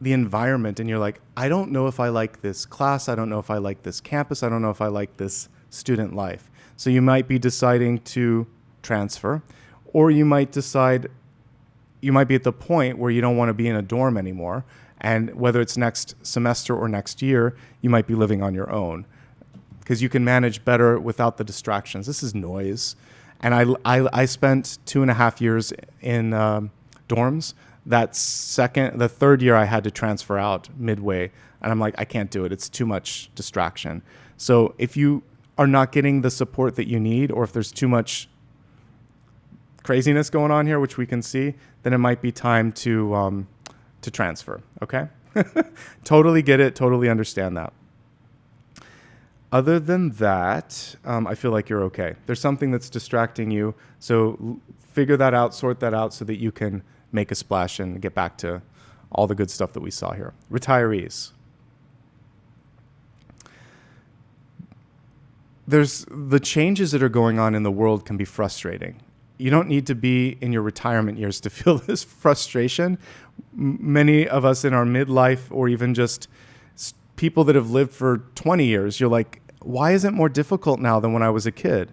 Speaker 1: the environment and you're like, I don't know if I like this class. I don't know if I like this campus. I don't know if I like this student life. So you might be deciding to transfer, or you might decide, you might be at the point where you don't want to be in a dorm anymore. And whether it's next semester or next year, you might be living on your own because you can manage better without the distractions. This is noise. And I spent 2.5 years in dorms. The third year I had to transfer out midway, and I'm like, I can't do it. It's too much distraction. So if you are not getting the support that you need, or if there's too much craziness going on here, which we can see, then it might be time to to transfer, okay? Totally get it, totally understand that. Other than that, I feel like you're okay. There's something that's distracting you, so figure that out, sort that out so that you can make a splash and get back to all the good stuff that we saw here. Retirees. There's the changes that are going on in the world can be frustrating. You don't need to be in your retirement years to feel this frustration. Many of us in our midlife, or even just people that have lived for 20 years, you're like, why is it more difficult now than when I was a kid?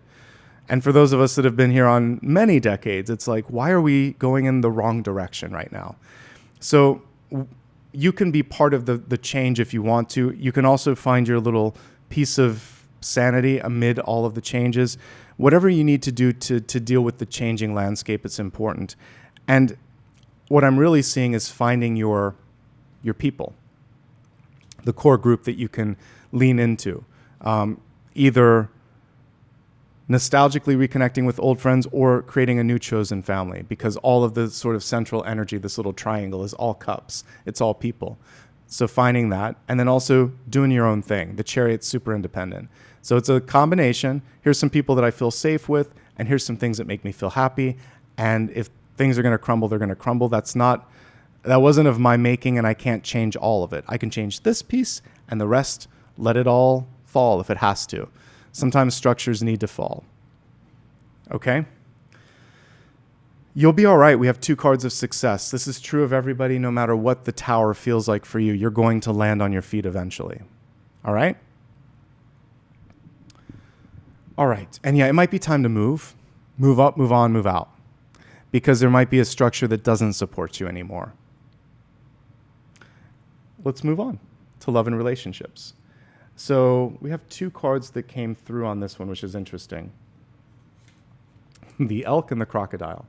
Speaker 1: And for those of us that have been here on many decades, it's like, why are we going in the wrong direction right now? So you can be part of the change if you want to. You can also find your little piece of sanity amid all of the changes. Whatever you need to do to deal with the changing landscape, it's important. And what I'm really seeing is finding your people, the core group that you can lean into, either nostalgically reconnecting with old friends or creating a new chosen family, because all of the sort of central energy, this little triangle, is all cups. It's all people. So finding that, and then also doing your own thing. The Chariot's super independent. So it's a combination. Here's some people that I feel safe with, and here's some things that make me feel happy. And if things are going to crumble, they're going to crumble. That wasn't of my making, and I can't change all of it. I can change this piece, and the rest, let it all fall if it has to. Sometimes structures need to fall. Okay? You'll be all right. We have 2 cards of success. This is true of everybody, no matter what the tower feels like for you. You're going to land on your feet eventually. All right? All right. And yeah, it might be time to move up, move on, move out, because there might be a structure that doesn't support you anymore. Let's move on to love and relationships. So we have 2 cards that came through on this one, which is interesting. The elk and the crocodile.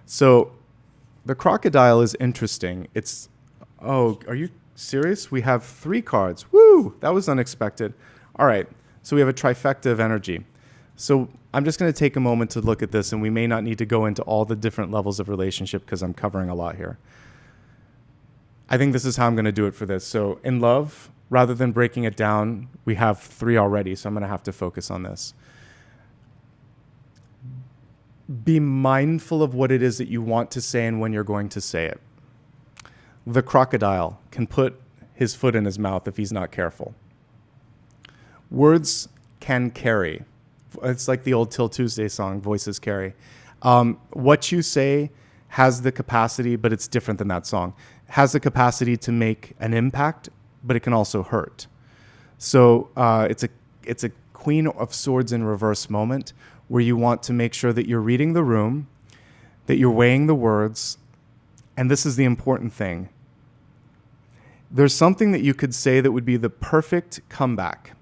Speaker 1: So the crocodile is interesting. Oh, are you serious? We have 3 cards. Woo! That was unexpected. All right. So we have a trifecta of energy. So I'm just going to take a moment to look at this, and we may not need to go into all the different levels of relationship because I'm covering a lot here. I think this is how I'm going to do it for this. So in love, rather than breaking it down, we have 3 already, so I'm going to have to focus on this. Be mindful of what it is that you want to say and when you're going to say it. The crocodile can put his foot in his mouth if he's not careful. Words can carry. It's like the old Till Tuesday song, Voices Carry. What you say has the capacity, but it's different than that song, has the capacity to make an impact, but it can also hurt. So it's a Queen of Swords in reverse moment where you want to make sure that you're reading the room, that you're weighing the words, and this is the important thing. There's something that you could say that would be the perfect comeback,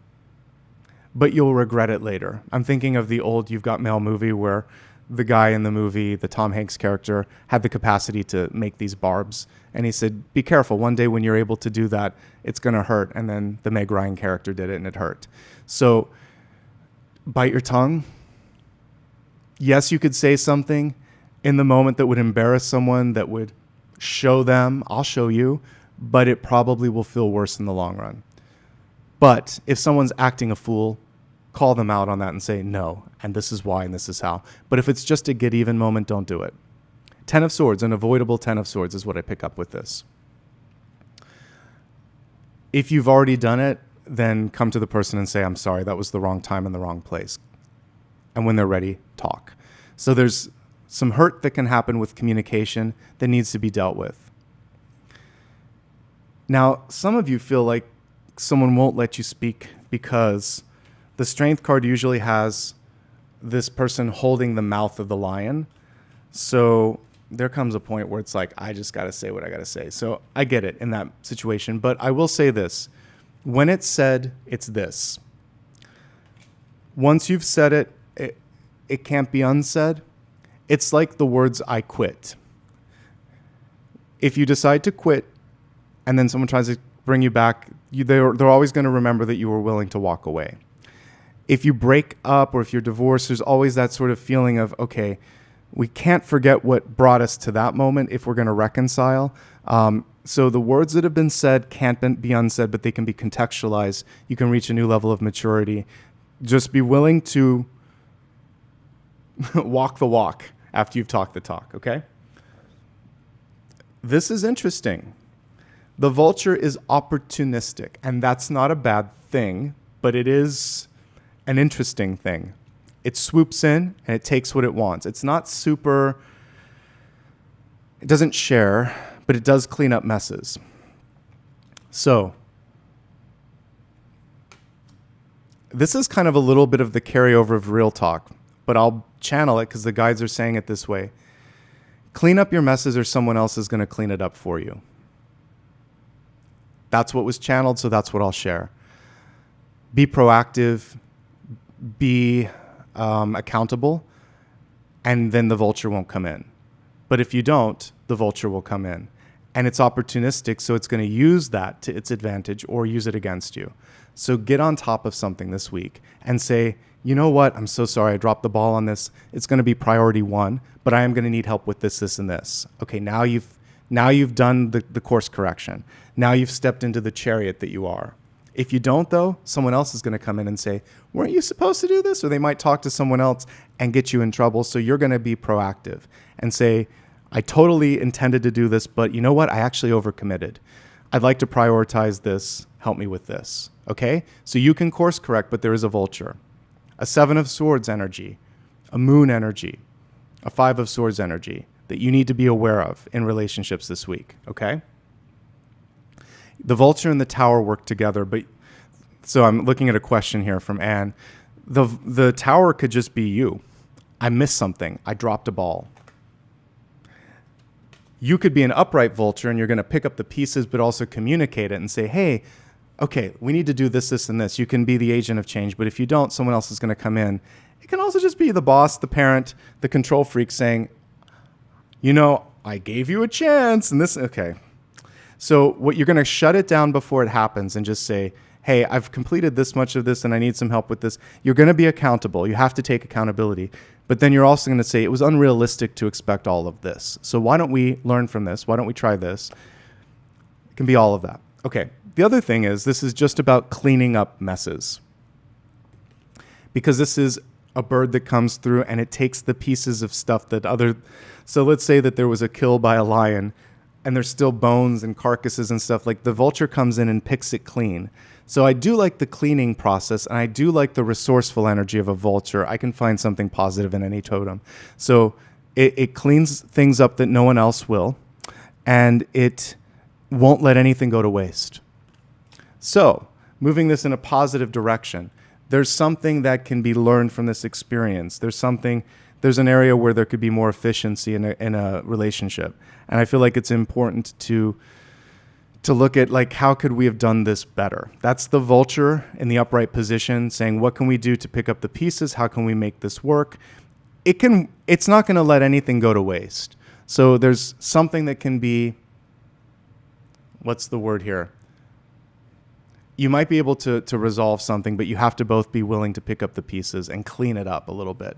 Speaker 1: but you'll regret it later. I'm thinking of the old You've Got Mail movie where the guy in the movie, the Tom Hanks character, had the capacity to make these barbs. And he said, be careful. One day when you're able to do that, it's going to hurt. And then the Meg Ryan character did it, and it hurt. So bite your tongue. Yes, you could say something in the moment that would embarrass someone, that would show them, I'll show you, but it probably will feel worse in the long run. But if someone's acting a fool, call them out on that and say, no, and this is why, and this is how. But if it's just a get even moment, don't do it. 10 of Swords, an avoidable 10 of Swords is what I pick up with this. If you've already done it, then come to the person and say, I'm sorry, that was the wrong time and the wrong place. And when they're ready, talk. So there's some hurt that can happen with communication that needs to be dealt with. Now, some of you feel like someone won't let you speak because the Strength card usually has this person holding the mouth of the lion. So there comes a point where it's like, I just got to say what I got to say. So I get it in that situation. But I will say this. When it's said, it's this. Once you've said it, it can't be unsaid. It's like the words, I quit. If you decide to quit and then someone tries to bring you back, they're always going to remember that you were willing to walk away. If you break up or if you're divorced, there's always that sort of feeling of, okay, we can't forget what brought us to that moment if we're going to reconcile. So the words that have been said can't be unsaid, but they can be contextualized. You can reach a new level of maturity. Just be willing to walk the walk after you've talked the talk, okay? This is interesting. The vulture is opportunistic, and that's not a bad thing, but it is an interesting thing. It swoops in and it takes what it wants. It's not super, it doesn't share, but it does clean up messes. So, this is kind of a little bit of the carryover of real talk, but I'll channel it because the guides are saying it this way. Clean up your messes or someone else is going to clean it up for you. That's what was channeled, so that's what I'll share. Be proactive, be accountable, and then the vulture won't come in. But if you don't, the vulture will come in. And it's opportunistic, so it's going to use that to its advantage or use it against you. So get on top of something this week and say, you know what, I'm so sorry I dropped the ball on this. It's going to be priority 1, but I am going to need help with this, this, and this. Okay, now you've done the course correction. Now you've stepped into the chariot that you are. If you don't, though, someone else is going to come in and say, weren't you supposed to do this? Or they might talk to someone else and get you in trouble. So you're going to be proactive and say, I totally intended to do this, but you know what? I actually overcommitted. I'd like to prioritize this. Help me with this. Okay? So you can course correct, but there is a vulture. A 7 of Swords energy, a Moon energy, a 5 of Swords energy that you need to be aware of in relationships this week. Okay? The vulture and the tower work together, but so I'm looking at a question here from Anne. The tower could just be you. I missed something. I dropped a ball. You could be an upright vulture and you're going to pick up the pieces, but also communicate it and say, hey, okay, we need to do this, this, and this. You can be the agent of change, but if you don't, someone else is going to come in. It can also just be the boss, the parent, the control freak saying, you know, I gave you a chance and this, okay. So what you're going to shut it down before it happens and just say, hey, I've completed this much of this and I need some help with this. You're going to be accountable. You have to take accountability. But then you're also going to say it was unrealistic to expect all of this. So why don't we learn from this? Why don't we try this? It can be all of that. Okay. The other thing is this is just about cleaning up messes. Because this is a bird that comes through and it takes the pieces of stuff that other... So let's say that there was a kill by a lion and there's still bones and carcasses and stuff. Like the vulture comes in and picks it clean. So I do like the cleaning process, and I do like the resourceful energy of a vulture. I can find something positive in any totem. So it cleans things up that no one else will, and it won't let anything go to waste. So moving this in a positive direction, there's something that can be learned from this experience. There's an area where there could be more efficiency in a relationship. And I feel like it's important to look at, like, how could we have done this better? That's the vulture in the upright position saying, what can we do to pick up the pieces? How can we make this work? It's not going to let anything go to waste. So there's something that can be, what's the word here? You might be able to resolve something, but you have to both be willing to pick up the pieces and clean it up a little bit.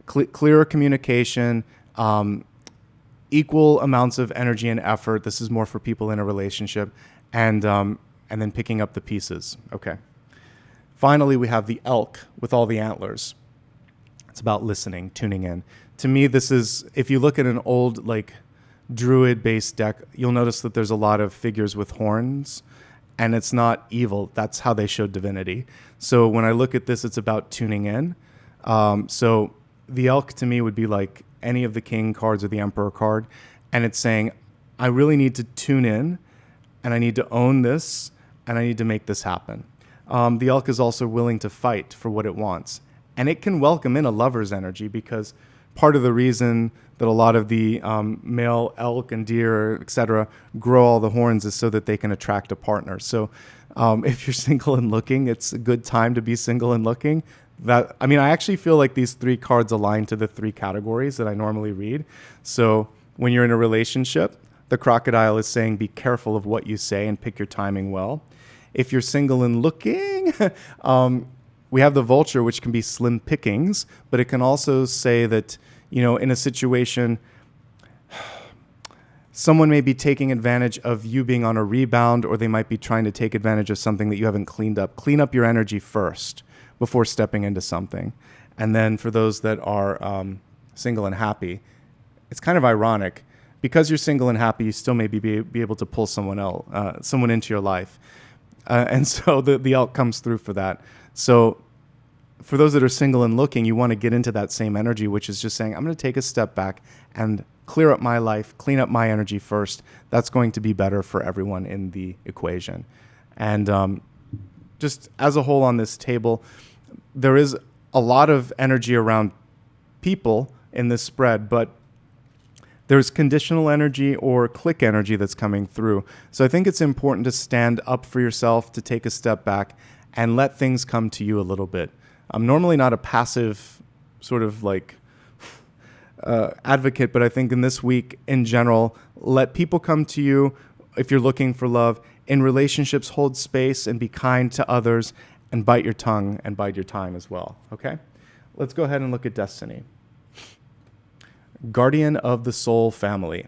Speaker 1: Clearer communication, equal amounts of energy and effort. This is more for people in a relationship, and then picking up the pieces. Okay. Finally, we have the elk with all the antlers. It's about listening, tuning in. To me, this is, if you look at an old like druid-based deck, you'll notice that there's a lot of figures with horns, and it's not evil. That's how they showed divinity. So when I look at this, it's about tuning in. So the elk to me would be like any of the king cards or the emperor card, and it's saying, I really need to tune in, and I need to own this, and I need to make this happen. The elk is also willing to fight for what it wants, and it can welcome in a lover's energy, because part of the reason that a lot of the male elk and deer, etc., grow all the horns is so that they can attract a partner. So if you're single and looking, it's a good time to be single and looking. I actually feel like these 3 cards align to the 3 categories that I normally read. So when you're in a relationship, the crocodile is saying be careful of what you say and pick your timing well. If you're single and looking, we have the vulture, which can be slim pickings, but it can also say that, in a situation, Someone may be taking advantage of you being on a rebound, or they might be trying to take advantage of something that you haven't cleaned up. Clean up your energy first before stepping into something. And then for those that are single and happy, it's kind of ironic. Because you're single and happy, you still maybe be able to pull someone into your life. And so the elk comes through for that. So for those that are single and looking, you want to get into that same energy, which is just saying, I'm going to take a step back and clear up my life, clean up my energy first. That's going to be better for everyone in the equation. And just as a whole on this table, there is a lot of energy around people in this spread, but there's conditional energy or click energy that's coming through. So I think it's important to stand up for yourself, to take a step back and let things come to you a little bit. I'm normally not a passive sort of like advocate, but I think in this week in general, let people come to you if you're looking for love. In relationships, hold space and be kind to others, and bite your tongue and bide your time as well. Okay? Let's go ahead and look at destiny. Guardian of the soul family.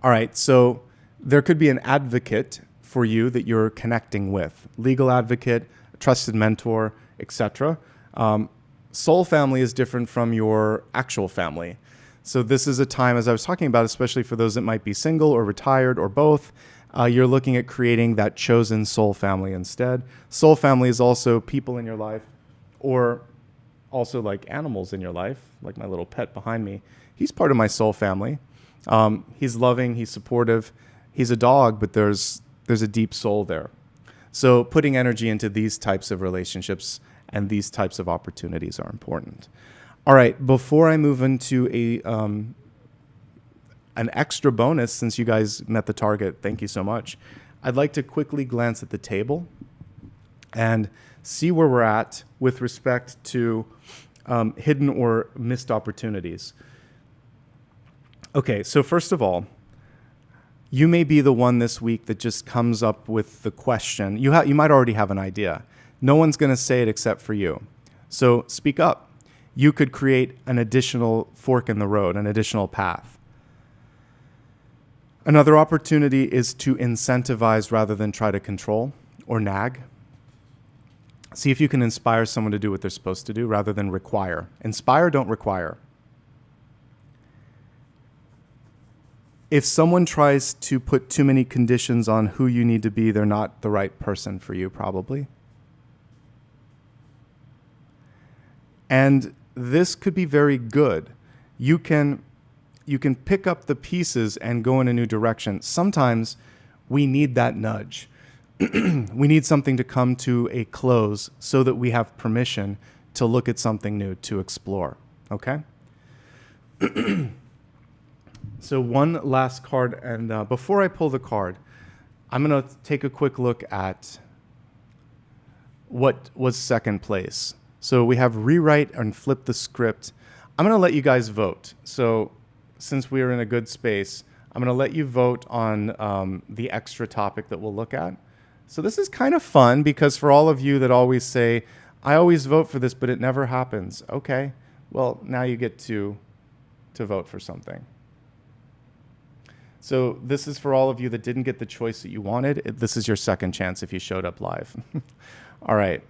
Speaker 1: All right, so there could be an advocate for you that you're connecting with. Legal advocate, trusted mentor, etc. Soul family is different from your actual family. So this is a time, as I was talking about, especially for those that might be single or retired or both, you're looking at creating that chosen soul family instead. Soul family is also people in your life, or also like animals in your life, like my little pet behind me. He's part of my soul family. He's loving, he's supportive. He's a dog, but there's a deep soul there. So putting energy into these types of relationships and these types of opportunities are important. All right, before I move into an extra bonus, since you guys met the target, thank you so much, I'd like to quickly glance at the table and see where we're at with respect to hidden or missed opportunities. Okay, so first of all, you may be the one this week that just comes up with the question. You might already have an idea. No one's going to say it except for you. So speak up. You could create an additional fork in the road, an additional path. Another opportunity is to incentivize rather than try to control or nag. See if you can inspire someone to do what they're supposed to do rather than require. Inspire, don't require. If someone tries to put too many conditions on who you need to be, they're not the right person for you, probably. And this could be very good. You can pick up the pieces and go in a new direction. Sometimes we need that nudge. We need something to come to a close so that we have permission to look at something new, to explore. Okay? So one last card, and before I pull the card, I'm going to take a quick look at what was second place. So we have rewrite and flip the script. I'm going to let you guys vote. So since we are in a good space, I'm going to let you vote on the extra topic that we'll look at. So this is kind of fun because for all of you that always say, I always vote for this, but it never happens. Okay, well, now you get to vote for something. So this is for all of you that didn't get the choice that you wanted. This is your second chance if you showed up live. All right.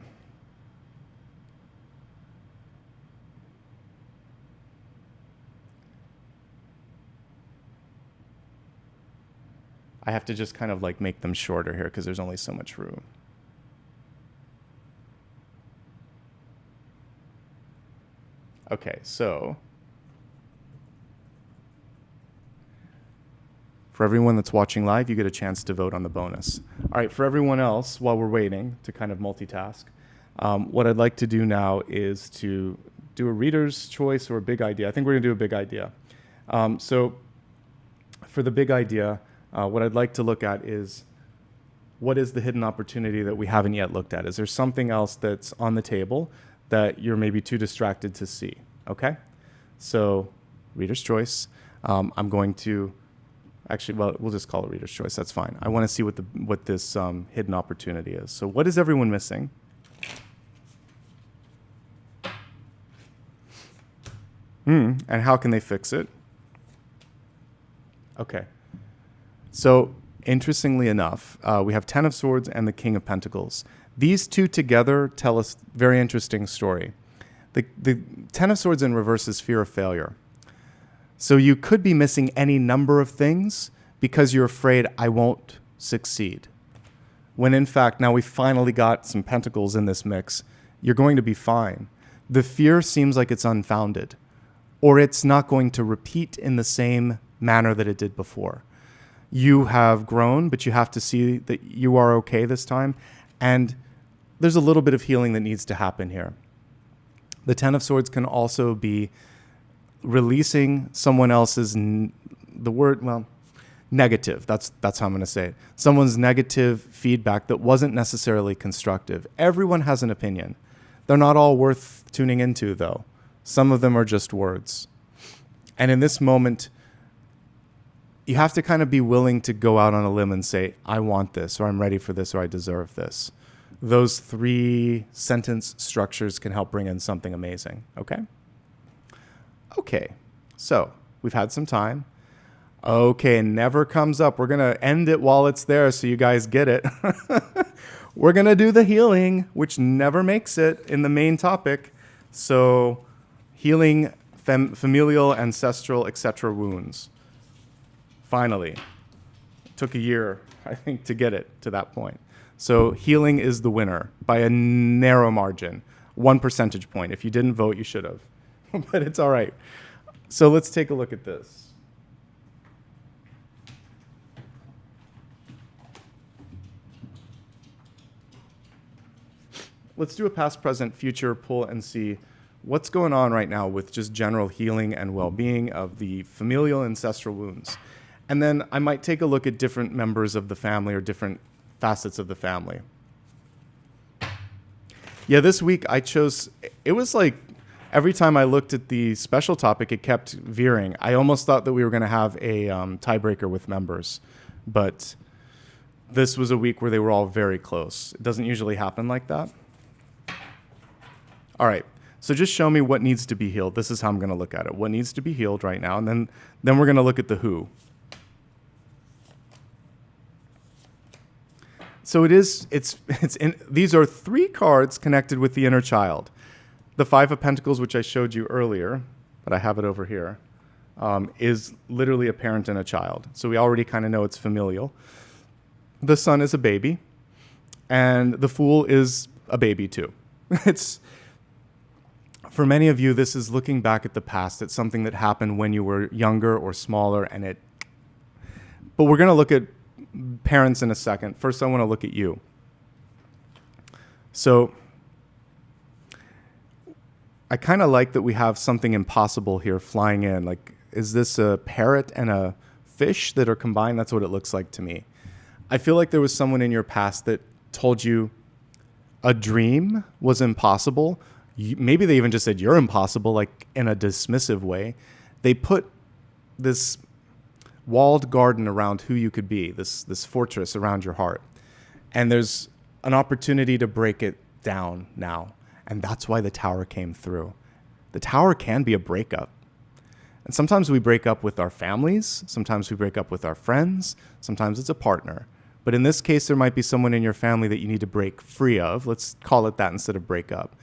Speaker 1: I have to just kind of like make them shorter here because there's only so much room. Okay, so for everyone that's watching live, you get a chance to vote on the bonus. All right, for everyone else, while we're waiting to kind of multitask, what I'd like to do now is to do a reader's choice or a big idea. I think we're going to do a big idea. So for the big idea, what I'd like to look at is what is the hidden opportunity that we haven't yet looked at? Is there something else that's on the table that you're maybe too distracted to see? Okay? So reader's choice. I'm going to actually, well, we'll just call it reader's choice. That's fine. I want to see what this hidden opportunity is. So what is everyone missing? And how can they fix it? Okay. So, interestingly enough, we have Ten of Swords and the King of Pentacles. These two together tell us a very interesting story. The Ten of Swords in reverse is fear of failure. So you could be missing any number of things because you're afraid I won't succeed. When in fact, now we finally got some pentacles in this mix, you're going to be fine. The fear seems like it's unfounded, or it's not going to repeat in the same manner that it did before. You have grown, but you have to see that you are okay this time. And there's a little bit of healing that needs to happen here. The Ten of Swords can also be releasing someone else's, negative. That's how I'm going to say it. Someone's negative feedback that wasn't necessarily constructive. Everyone has an opinion. They're not all worth tuning into, though. Some of them are just words. And in this moment, you have to kind of be willing to go out on a limb and say, I want this, or I'm ready for this, or I deserve this. Those 3 sentence structures can help bring in something amazing, okay? Okay, so we've had some time. Okay, never comes up. We're going to end it while it's there so you guys get it. We're going to do the healing, which never makes it in the main topic. So healing familial, ancestral, etc. wounds. Finally, it took a year, I think, to get it to that point. So healing is the winner by a narrow margin, 1 percentage point. If you didn't vote, you should have. But it's all right. So let's take a look at this. Let's do a past, present, future pull and see what's going on right now with just general healing and well-being of the familial ancestral wounds. And then I might take a look at different members of the family or different facets of the family. Yeah, this week I chose, it was like every time I looked at the special topic, it kept veering. I almost thought that we were going to have a tiebreaker with members, but this was a week where they were all very close. It doesn't usually happen like that. All right, so just show me what needs to be healed. This is how I'm going to look at it. What needs to be healed right now, and then we're going to look at the who. So it's in, these are 3 cards connected with the inner child. The 5 of Pentacles, which I showed you earlier, but I have it over here, is literally a parent and a child. So we already kind of know it's familial. The Sun is a baby, and the Fool is a baby too. It's, for many of you, this is looking back at the past. It's something that happened when you were younger or smaller, but we're going to look at parents in a second. First, I want to look at you. So I kind of like that we have something impossible here flying in. Like, is this a parrot and a fish that are combined? That's what it looks like to me. I feel like there was someone in your past that told you a dream was impossible. Maybe they even just said you're impossible, like in a dismissive way. They put this walled garden around who you could be, this fortress around your heart. And there's an opportunity to break it down now. And that's why the Tower came through. The Tower can be a breakup. And sometimes we break up with our families. Sometimes we break up with our friends. Sometimes it's a partner. But in this case, there might be someone in your family that you need to break free of. Let's call it that instead of break up.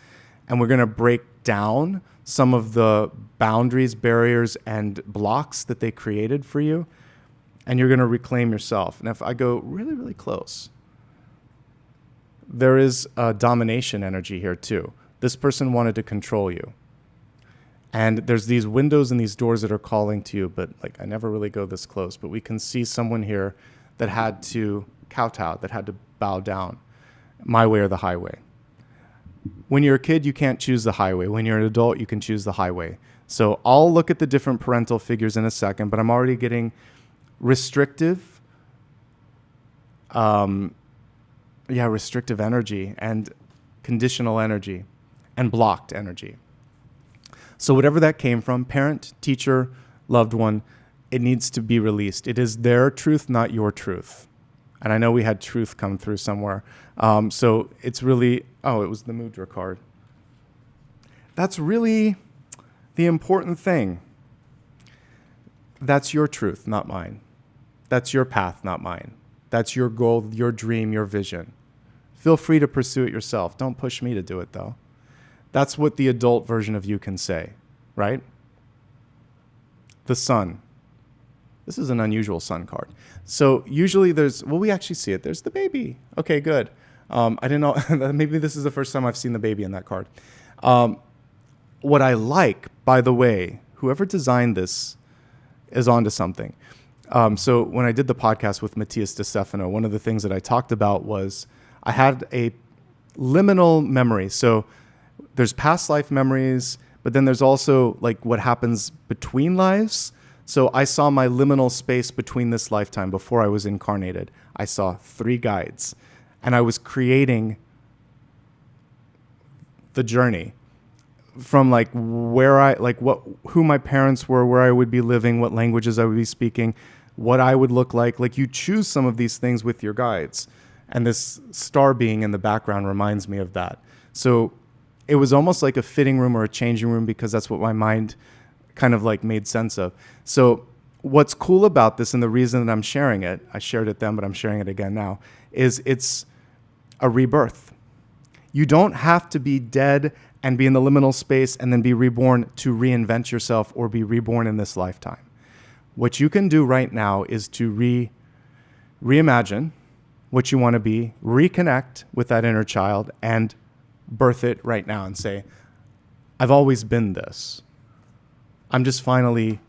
Speaker 1: And we're going to break down some of the boundaries, barriers, and blocks that they created for you. And you're going to reclaim yourself. And if I go really, really close, there is a domination energy here too. This person wanted to control you. And there's these windows and these doors that are calling to you, but like I never really go this close. But we can see someone here that had to kowtow, that had to bow down. My way or the highway. When you're a kid, you can't choose the highway. When you're an adult, you can choose the highway. So I'll look at the different parental figures in a second, but I'm already getting restrictive, restrictive energy and conditional energy and blocked energy. So whatever that came from, parent, teacher, loved one, it needs to be released. It is their truth, not your truth. And I know we had truth come through somewhere. So it's really, it was the Mudra card. That's really the important thing. That's your truth, not mine. That's your path, not mine. That's your goal, your dream, your vision. Feel free to pursue it yourself. Don't push me to do it, though. That's what the adult version of you can say, right? The sun. This is an unusual sun card. So usually we actually see it. There's the baby. Okay, good. I didn't know. Maybe this is the first time I've seen the baby in that card. What I like, by the way, whoever designed this is onto something. So when I did the podcast with Matthias DeStefano, one of the things that I talked about was I had a liminal memory. So there's past life memories, but then there's also like what happens between lives. So I saw my liminal space between this lifetime before I was incarnated. I saw 3 guides, and I was creating the journey from like who my parents were, where I would be living, what languages I would be speaking, what I would look like. Like you choose some of these things with your guides. And this star being in the background reminds me of that. So it was almost like a fitting room or a changing room because that's what my mind kind of like made sense of. So what's cool about this, and the reason that I'm sharing it, I shared it then, but I'm sharing it again now, is it's a rebirth. You don't have to be dead and be in the liminal space and then be reborn to reinvent yourself or be reborn in this lifetime. What you can do right now is to reimagine what you want to be, reconnect with that inner child, and birth it right now and say, I've always been this. I'm just finally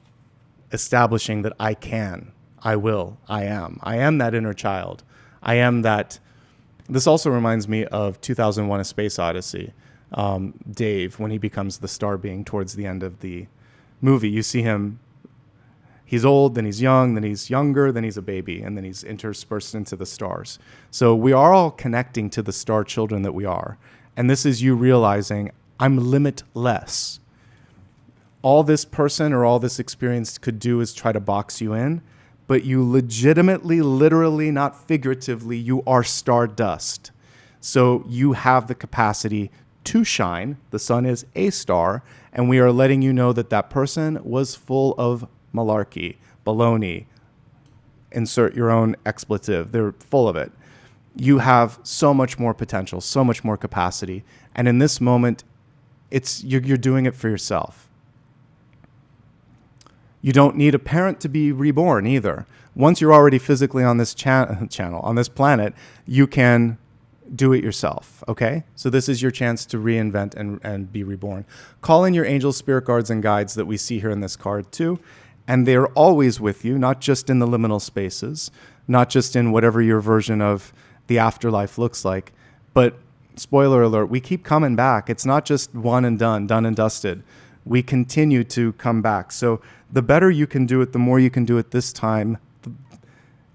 Speaker 1: establishing that I can, I will, I am. I am that inner child. I am that. This also reminds me of 2001: A Space Odyssey. Dave, when he becomes the star being towards the end of the movie, you see him. He's old, then he's young, then he's younger, then he's a baby, and then he's interspersed into the stars. So we are all connecting to the star children that we are. And this is you realizing, I'm limitless. All this person or all this experience could do is try to box you in, but you legitimately, literally, not figuratively, you are stardust. So you have the capacity to shine. The sun is a star, and we are letting you know that that person was full of malarkey, baloney, insert your own expletive. They're full of it. You have so much more potential, so much more capacity. And in this moment, you're doing it for yourself. You don't need a parent to be reborn either. Once you're already physically on this channel, on this planet, you can do it yourself, okay? So this is your chance to reinvent and be reborn. Call in your angels, spirit guards, and guides that we see here in this card too. And they're always with you, not just in the liminal spaces, not just in whatever your version of the afterlife looks like. But spoiler alert, we keep coming back. It's not just one and done and dusted. We continue to come back. So the better you can do it, the more you can do it this time.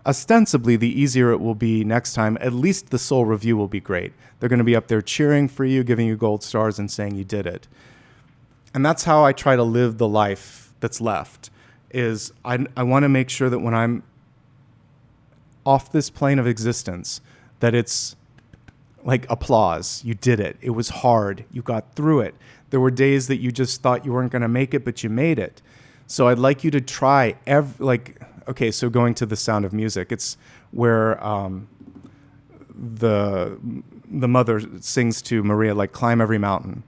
Speaker 1: Ostensibly, the easier it will be next time. At least the soul review will be great. They're going to be up there cheering for you, giving you gold stars and saying you did it. And that's how I try to live the life that's left. Is I want to make sure that when I'm off this plane of existence, that it's like applause. You did it. It was hard. You got through it. There were days that you just thought you weren't going to make it, but you made it. So I'd like you to try okay, so going to The Sound of Music, it's where the mother sings to Maria, like, climb every mountain.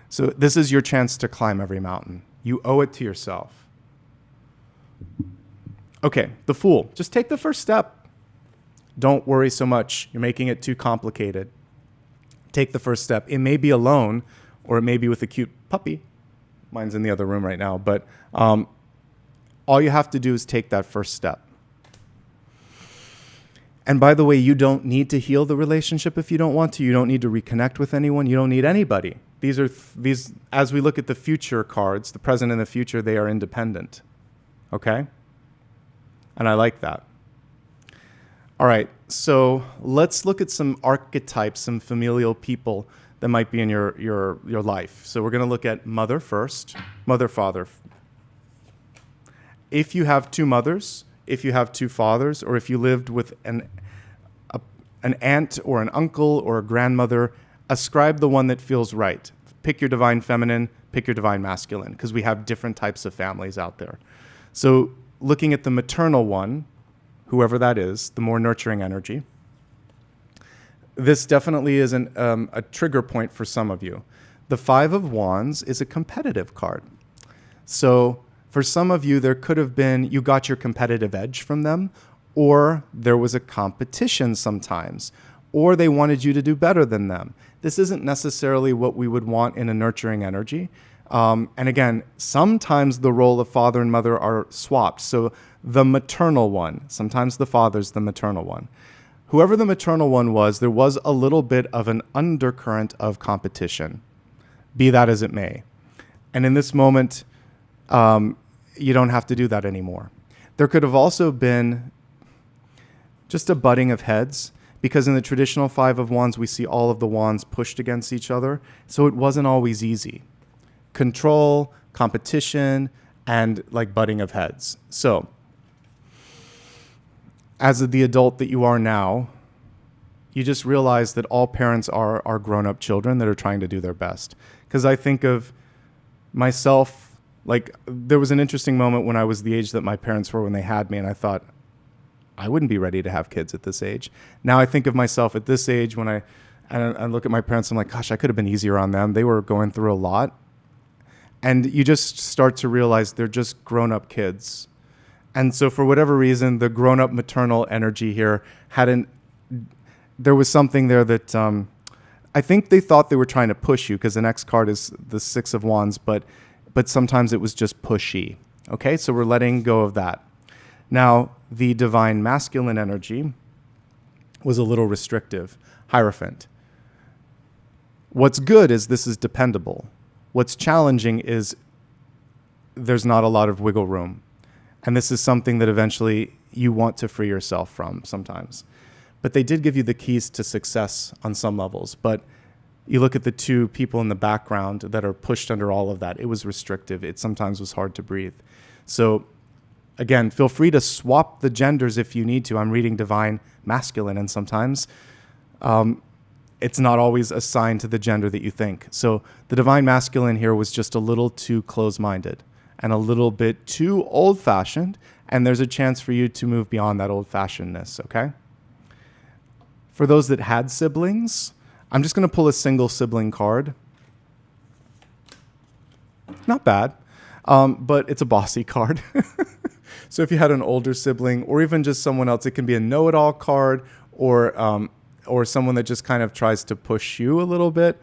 Speaker 1: So this is your chance to climb every mountain. You owe it to yourself. Okay, the Fool. Just take the first step. Don't worry so much. You're making it too complicated. Take the first step. It may be alone, or it may be with a cute puppy. Mine's in the other room right now. But all you have to do is take that first step. And by the way, you don't need to heal the relationship if you don't want to. You don't need to reconnect with anyone. You don't need anybody. These, as we look at the future cards, the present and the future, they are independent. Okay? And I like that. All right, so let's look at some archetypes, some familial people that might be in your life. So we're going to look at mother first, mother, father. If you have 2 mothers, if you have 2 fathers, or if you lived with an aunt or an uncle or a grandmother, ascribe the one that feels right. Pick your divine feminine, pick your divine masculine, because we have different types of families out there. So looking at the maternal one, whoever that is, the more nurturing energy, this definitely is a trigger point for some of you. The Five of Wands is a competitive card. So for some of you, there could have been, you got your competitive edge from them, or there was a competition sometimes, or they wanted you to do better than them. This isn't necessarily what we would want in a nurturing energy. And again, sometimes the role of father and mother are swapped. So the maternal one, sometimes the father's the maternal one. Whoever the maternal one was, there was a little bit of an undercurrent of competition, be that as it may. And in this moment, you don't have to do that anymore. There could have also been just a butting of heads, because in the traditional Five of Wands, we see all of the wands pushed against each other. So it wasn't always easy. Control, competition, and like butting of heads. So as the adult that you are now, you just realize that all parents are grown-up children that are trying to do their best. Because I think of myself, like there was an interesting moment when I was the age that my parents were when they had me, and I thought, I wouldn't be ready to have kids at this age. Now I think of myself at this age when I look at my parents, I'm like, gosh, I could have been easier on them. They were going through a lot. And you just start to realize they're just grown-up kids. And so for whatever reason, the grown-up maternal energy here there was something there that I think they thought they were trying to push you, because the next card is the Six of Wands, but sometimes it was just pushy. Okay, so we're letting go of that. Now, the divine masculine energy was a little restrictive, Hierophant. What's good is this is dependable. What's challenging is there's not a lot of wiggle room. And this is something that eventually you want to free yourself from sometimes. But they did give you the keys to success on some levels. But you look at the two people in the background that are pushed under all of that. It was restrictive. It sometimes was hard to breathe. So again, feel free to swap the genders if you need to. I'm reading divine masculine, and sometimes it's not always assigned to the gender that you think. So the divine masculine here was just a little too close-minded and a little bit too old-fashioned, and there's a chance for you to move beyond that old-fashionedness, okay? For those that had siblings, I'm just going to pull a single sibling card. Not bad, but it's a bossy card. So if you had an older sibling or even just someone else, it can be a know-it-all card or someone that just kind of tries to push you a little bit.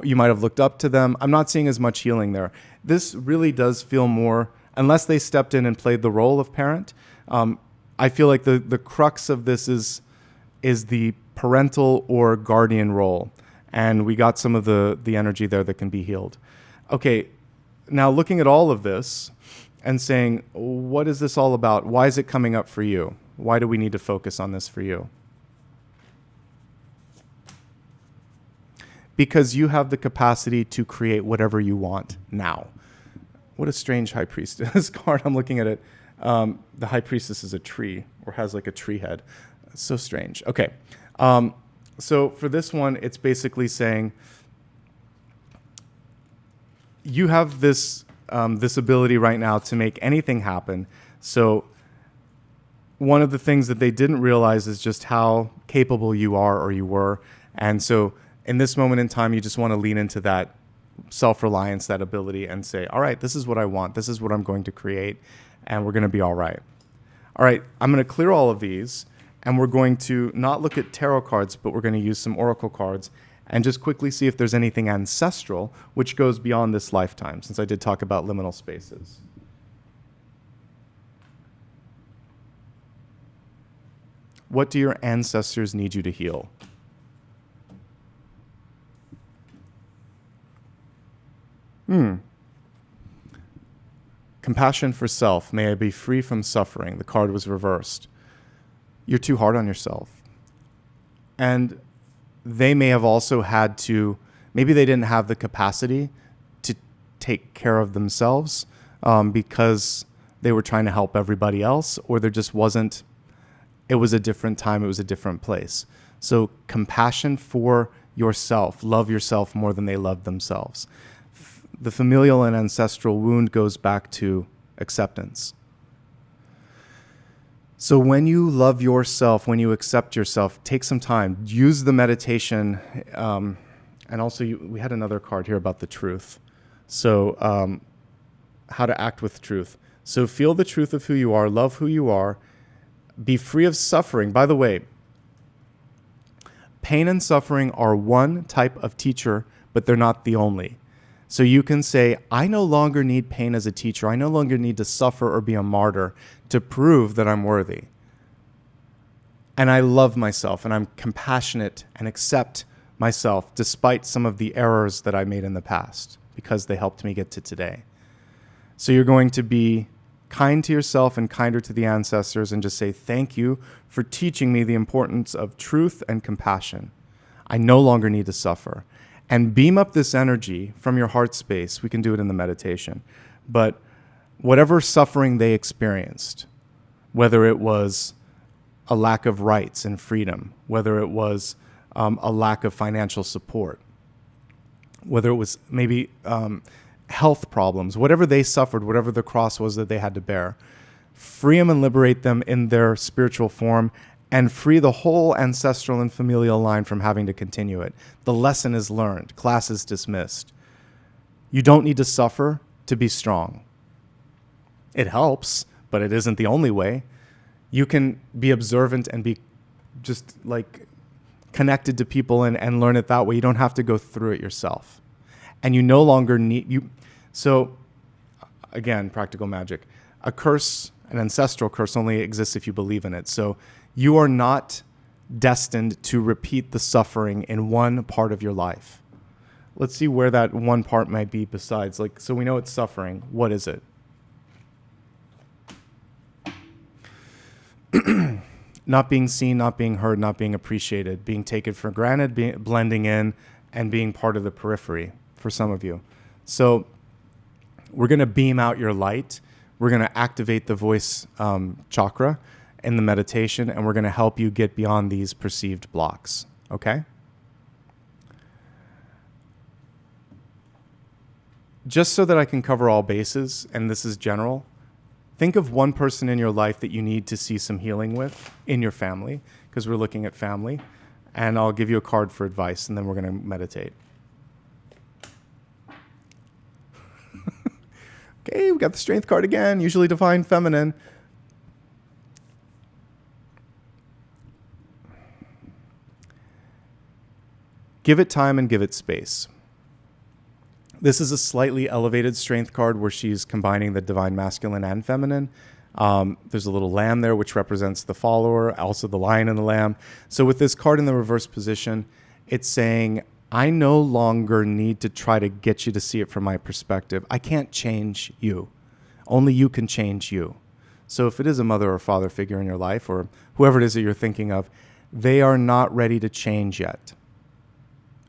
Speaker 1: You might have looked up to them. I'm not seeing as much healing there. This really does feel more, unless they stepped in and played the role of parent, I feel like the crux of this is the parental or guardian role. And we got some of the energy there that can be healed. Okay, now looking at all of this and saying, what is this all about? Why is it coming up for you? Why do we need to focus on this for you? Because you have the capacity to create whatever you want now. What a strange High Priestess card. I'm looking at it. The High Priestess is a tree, or has like a tree head. It's so strange. Okay. So for this one, it's basically saying you have this ability right now to make anything happen. So one of the things that they didn't realize is just how capable you are or you were. And so in this moment in time, you just want to lean into that self-reliance, that ability, and say, all right, this is what I want. This is what I'm going to create, and we're going to be all right. All right, I'm going to clear all of these, and we're going to not look at tarot cards, but we're going to use some oracle cards and just quickly see if there's anything ancestral which goes beyond this lifetime, since I did talk about liminal spaces. What do your ancestors need you to heal? Compassion for self. May I be free from suffering. The card was reversed. You're too hard on yourself. And they may have also had to, maybe they didn't have the capacity to take care of themselves because they were trying to help everybody else, or there just wasn't, it was a different time, it was a different place. So compassion for yourself. Love yourself more than they loved themselves. The familial and ancestral wound goes back to acceptance. So when you love yourself, when you accept yourself, take some time, use the meditation. And also we had another card here about the truth. So how to act with truth. So feel the truth of who you are, love who you are, be free of suffering. By the way, pain and suffering are one type of teacher, but they're not the only. So you can say, I no longer need pain as a teacher. I no longer need to suffer or be a martyr to prove that I'm worthy. And I love myself and I'm compassionate and accept myself despite some of the errors that I made in the past because they helped me get to today. So you're going to be kind to yourself and kinder to the ancestors and just say, thank you for teaching me the importance of truth and compassion. I no longer need to suffer. And beam up this energy from your heart space. We can do it in the meditation. But whatever suffering they experienced, whether it was a lack of rights and freedom, whether it was a lack of financial support, whether it was maybe health problems, whatever they suffered, whatever the cross was that they had to bear, free them and liberate them in their spiritual form and free the whole ancestral and familial line from having to continue it. The lesson is learned. Class is dismissed. You don't need to suffer to be strong. It helps, but it isn't the only way. You can be observant and be just like connected to people and learn it that way. You don't have to go through it yourself. And you no longer need you. So again, practical magic. A curse, an ancestral curse only exists if you believe in it. So you are not destined to repeat the suffering in one part of your life. Let's see where that one part might be besides. Like, so we know it's suffering. What is it? Not being seen, not being heard, not being appreciated, being taken for granted, blending in, and being part of the periphery for some of you. So we're going to beam out your light. We're going to activate the voice chakra in the meditation, and we're going to help you get beyond these perceived blocks. Okay? Just so that I can cover all bases, and this is general, think of one person in your life that you need to see some healing with in your family, because we're looking at family, and I'll give you a card for advice, and then we're going to meditate. Okay, we got the Strength card again, usually divine feminine. Give it time and give it space. This is a slightly elevated Strength card where she's combining the divine masculine and feminine. There's a little lamb there, which represents the follower, also the lion and the lamb. So with this card in the reverse position, it's saying, I no longer need to try to get you to see it from my perspective. I can't change you. Only you can change you. So if it is a mother or father figure in your life, or whoever it is that you're thinking of, they are not ready to change yet.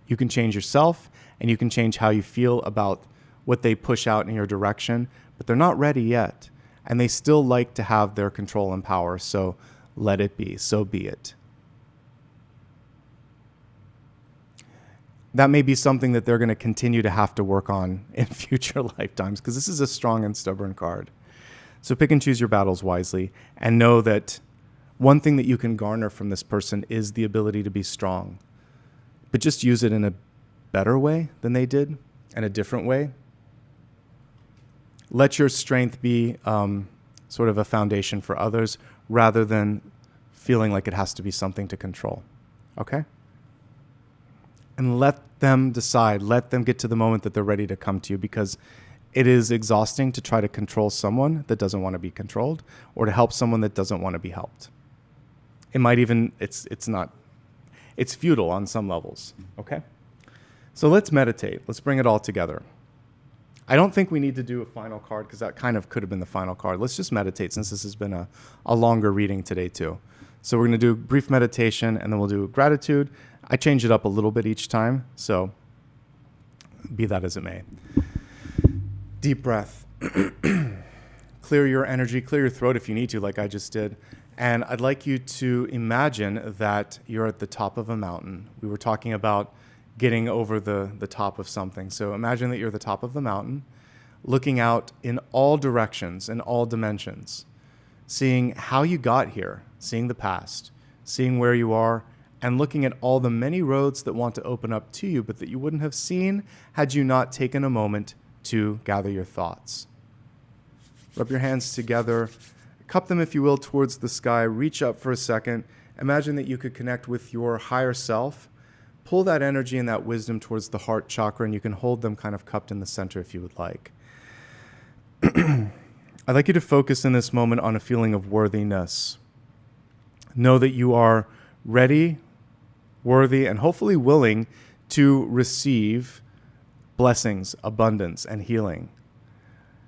Speaker 1: You can change yourself, and you can change how you feel about what they push out in your direction, but they're not ready yet. And they still like to have their control and power, so let it be. So be it. That may be something that they're going to continue to have to work on in future lifetimes, because this is a strong and stubborn card. So pick and choose your battles wisely, and know that one thing that you can garner from this person is the ability to be strong. But just use it in a better way than they did, and a different way. Let your strength be sort of a foundation for others, rather than feeling like it has to be something to control. Okay? And let them decide. Let them get to the moment that they're ready to come to you, because it is exhausting to try to control someone that doesn't want to be controlled, or to help someone that doesn't want to be helped. It might even, it's futile on some levels. Okay? So let's meditate. Let's bring it all together. I don't think we need to do a final card, because that kind of could have been the final card. Let's just meditate, since this has been a longer reading today too. So we're going to do brief meditation, and then we'll do gratitude. I change it up a little bit each time, so be that as it may. Deep breath. Clear your energy, clear your throat if you need to, like I just did. And I'd like you to imagine that you're at the top of a mountain. We were talking about getting over the top of something. So imagine that you're at the top of the mountain, looking out in all directions, in all dimensions. seeing how you got here, seeing the past, seeing where you are, and looking at all the many roads that want to open up to you, but that you wouldn't have seen had you not taken a moment to gather your thoughts. Rub your hands together, cup them, if you will, towards the sky, reach up for a second. Imagine that you could connect with your higher self. Pull that energy and that wisdom towards the heart chakra, and you can hold them kind of cupped in the center if you would like. I'd like you to focus in this moment on a feeling of worthiness. Know that you are ready, worthy, and hopefully willing to receive blessings, abundance, and healing.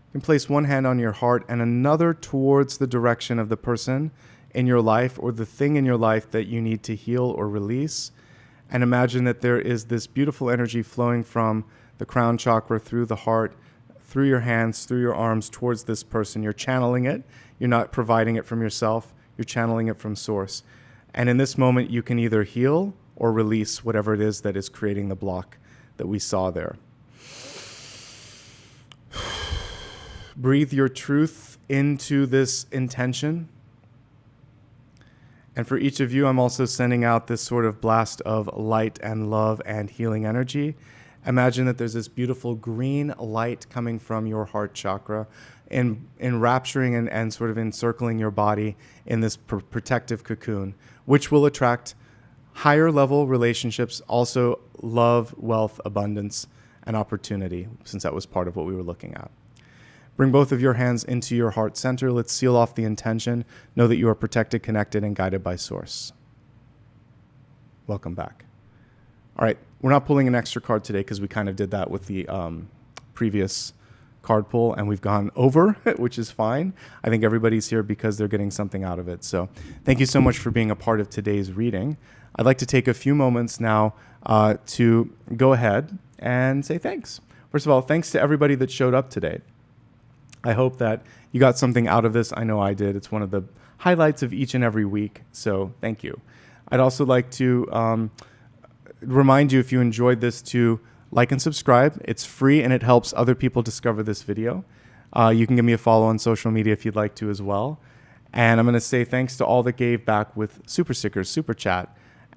Speaker 1: You can place one hand on your heart and another towards the direction of the person in your life or the thing in your life that you need to heal or release. And imagine that there is this beautiful energy flowing from the crown chakra through the heart, through your hands, through your arms, towards this person. You're channeling it. You're not providing it from yourself. You're channeling it from source. And in this moment, you can either heal or release whatever it is that is creating the block that we saw there. Breathe your truth into this intention. And for each of you, I'm also sending out this sort of blast of light and love and healing energy. Imagine that there's this beautiful green light coming from your heart chakra, enrapturing and sort of encircling your body in this protective cocoon, which will attract higher level relationships, also love, wealth, abundance, and opportunity, since that was part of what we were looking at. Bring both of your hands into your heart center. Let's seal off the intention. Know that you are protected, connected, and guided by Source. Welcome back. All right, we're not pulling an extra card today because we kind of did that with the previous card pull, and we've gone over, which is fine. I think everybody's here because they're getting something out of it. So thank you so much for being a part of today's reading. I'd like to take a few moments now to go ahead and say thanks. First of all, thanks to everybody that showed up today. I hope that you got something out of this. I know I did. It's one of the highlights of each and every week, so thank you. I'd also like to remind you, if you enjoyed this, to like and subscribe. It's free and it helps other people discover this video. You can give me a follow on social media if you'd like to as well. And I'm going to say thanks to all that gave back with super stickers, super chat,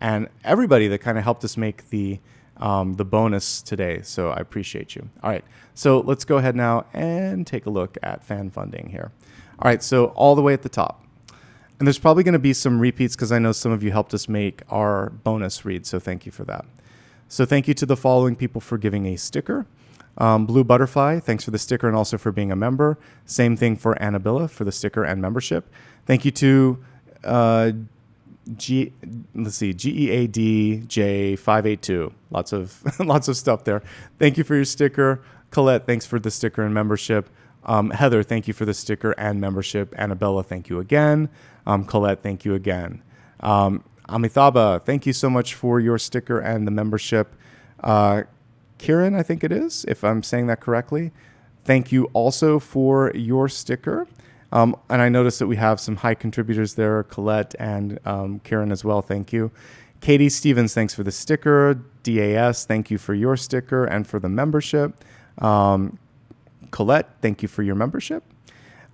Speaker 1: and everybody that kind of helped us make the bonus today. So I appreciate you. All right. So let's go ahead now and take a look at fan funding here. All right. So all the way at the top. And there's probably going to be some repeats because I know some of you helped us make our bonus read. So thank you for that. So thank you to the following people for giving a sticker. Blue Butterfly, thanks for the sticker and also for being a member. Same thing for Annabella for the sticker and membership. Thank you to GEADJ582. Lots of stuff there. Thank you for your sticker. Colette, thanks for the sticker and membership. Heather, thank you for the sticker and membership. Annabella, thank you again. Colette, thank you again. Amitabha, thank you so much for your sticker and the membership. Kieran, I think it is, if I'm saying that correctly. Thank you also for your sticker. And I noticed that we have some high contributors there, Colette and Kieran as well. Thank you. Katie Stevens, thanks for the sticker. DAS, thank you for your sticker and for the membership. Colette, thank you for your membership.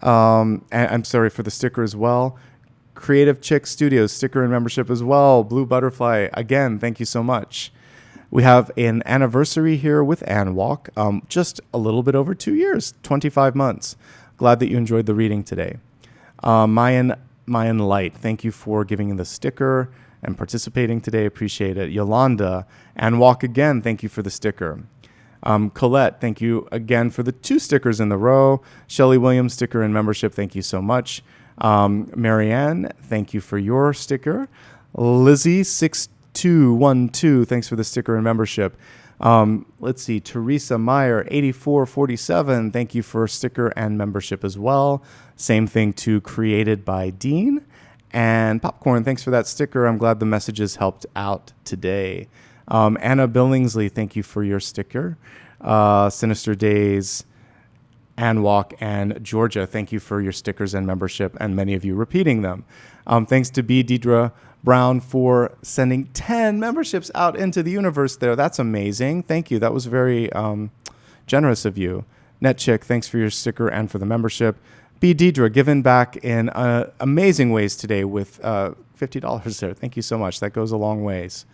Speaker 1: And I'm sorry for the sticker as well. Creative Chick Studios, sticker and membership as well. Blue Butterfly, again, thank you so much. We have an anniversary here with Ann Walk, just a little bit over 2 years, 25 months. Glad that you enjoyed the reading today. Mayan Light, thank you for giving the sticker and participating today. Appreciate it. Yolanda, Ann Walk again, thank you for the sticker. Colette, thank you again for the 2 stickers in the row. Shelley Williams, sticker and membership, thank you so much. Marianne, thank you for your sticker. Lizzie6212, thanks for the sticker and membership. Let's see, Teresa Meyer, 8447, thank you for sticker and membership as well. Same thing to Created by Dean. And Popcorn, thanks for that sticker. I'm glad the messages helped out today. Anna Billingsley, thank you for your sticker. Sinister Days, Ann Walk, and Georgia, thank you for your stickers and membership, and many of you repeating them. Thanks to B. Deidre Brown for sending 10 memberships out into the universe there. That's amazing. Thank you. That was very generous of you. NetChick, thanks for your sticker and for the membership. B. Deidre, giving back in amazing ways today with $50 there. Thank you so much. That goes a long ways.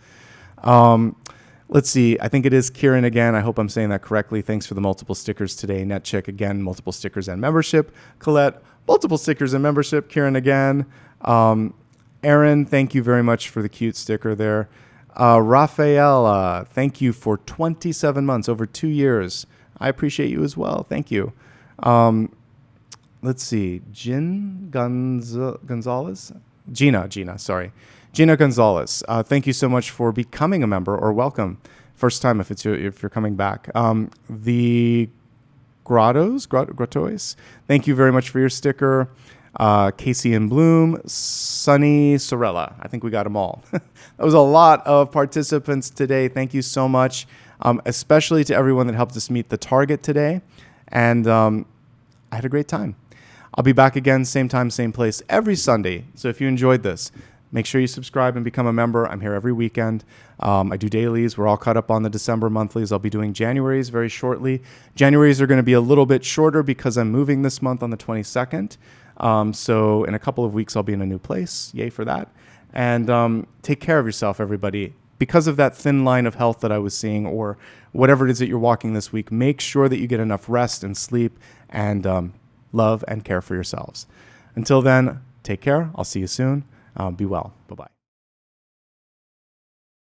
Speaker 1: Let's see. I think it is Kieran again. I hope I'm saying that correctly. Thanks for the multiple stickers today. NetChick again, multiple stickers and membership. Colette, multiple stickers and membership. Kieran again. Aaron, thank you very much for the cute sticker there. Rafaela, thank you for 27 months, over 2 years. I appreciate you as well. Thank you. Let's see. Gonzalez? Gina, sorry. Gina Gonzalez, thank you so much for becoming a member, or welcome. First time if you're coming back. The Grottois, thank you very much for your sticker. Casey and Bloom, Sunny Sorella. I think we got them all. That was a lot of participants today. Thank you so much, especially to everyone that helped us meet the target today. And I had a great time. I'll be back again, same time, same place, every Sunday. So if you enjoyed this, make sure you subscribe and become a member. I'm here every weekend. I do dailies. We're all caught up on the December monthlies. I'll be doing January's very shortly. January's are going to be a little bit shorter because I'm moving this month on the 22nd. So in a couple of weeks, I'll be in a new place. Yay for that. And take care of yourself, everybody. Because of that thin line of health that I was seeing, or whatever it is that you're walking this week, make sure that you get enough rest and sleep and love and care for yourselves. Until then, take care. I'll see you soon. Be well. Bye-bye.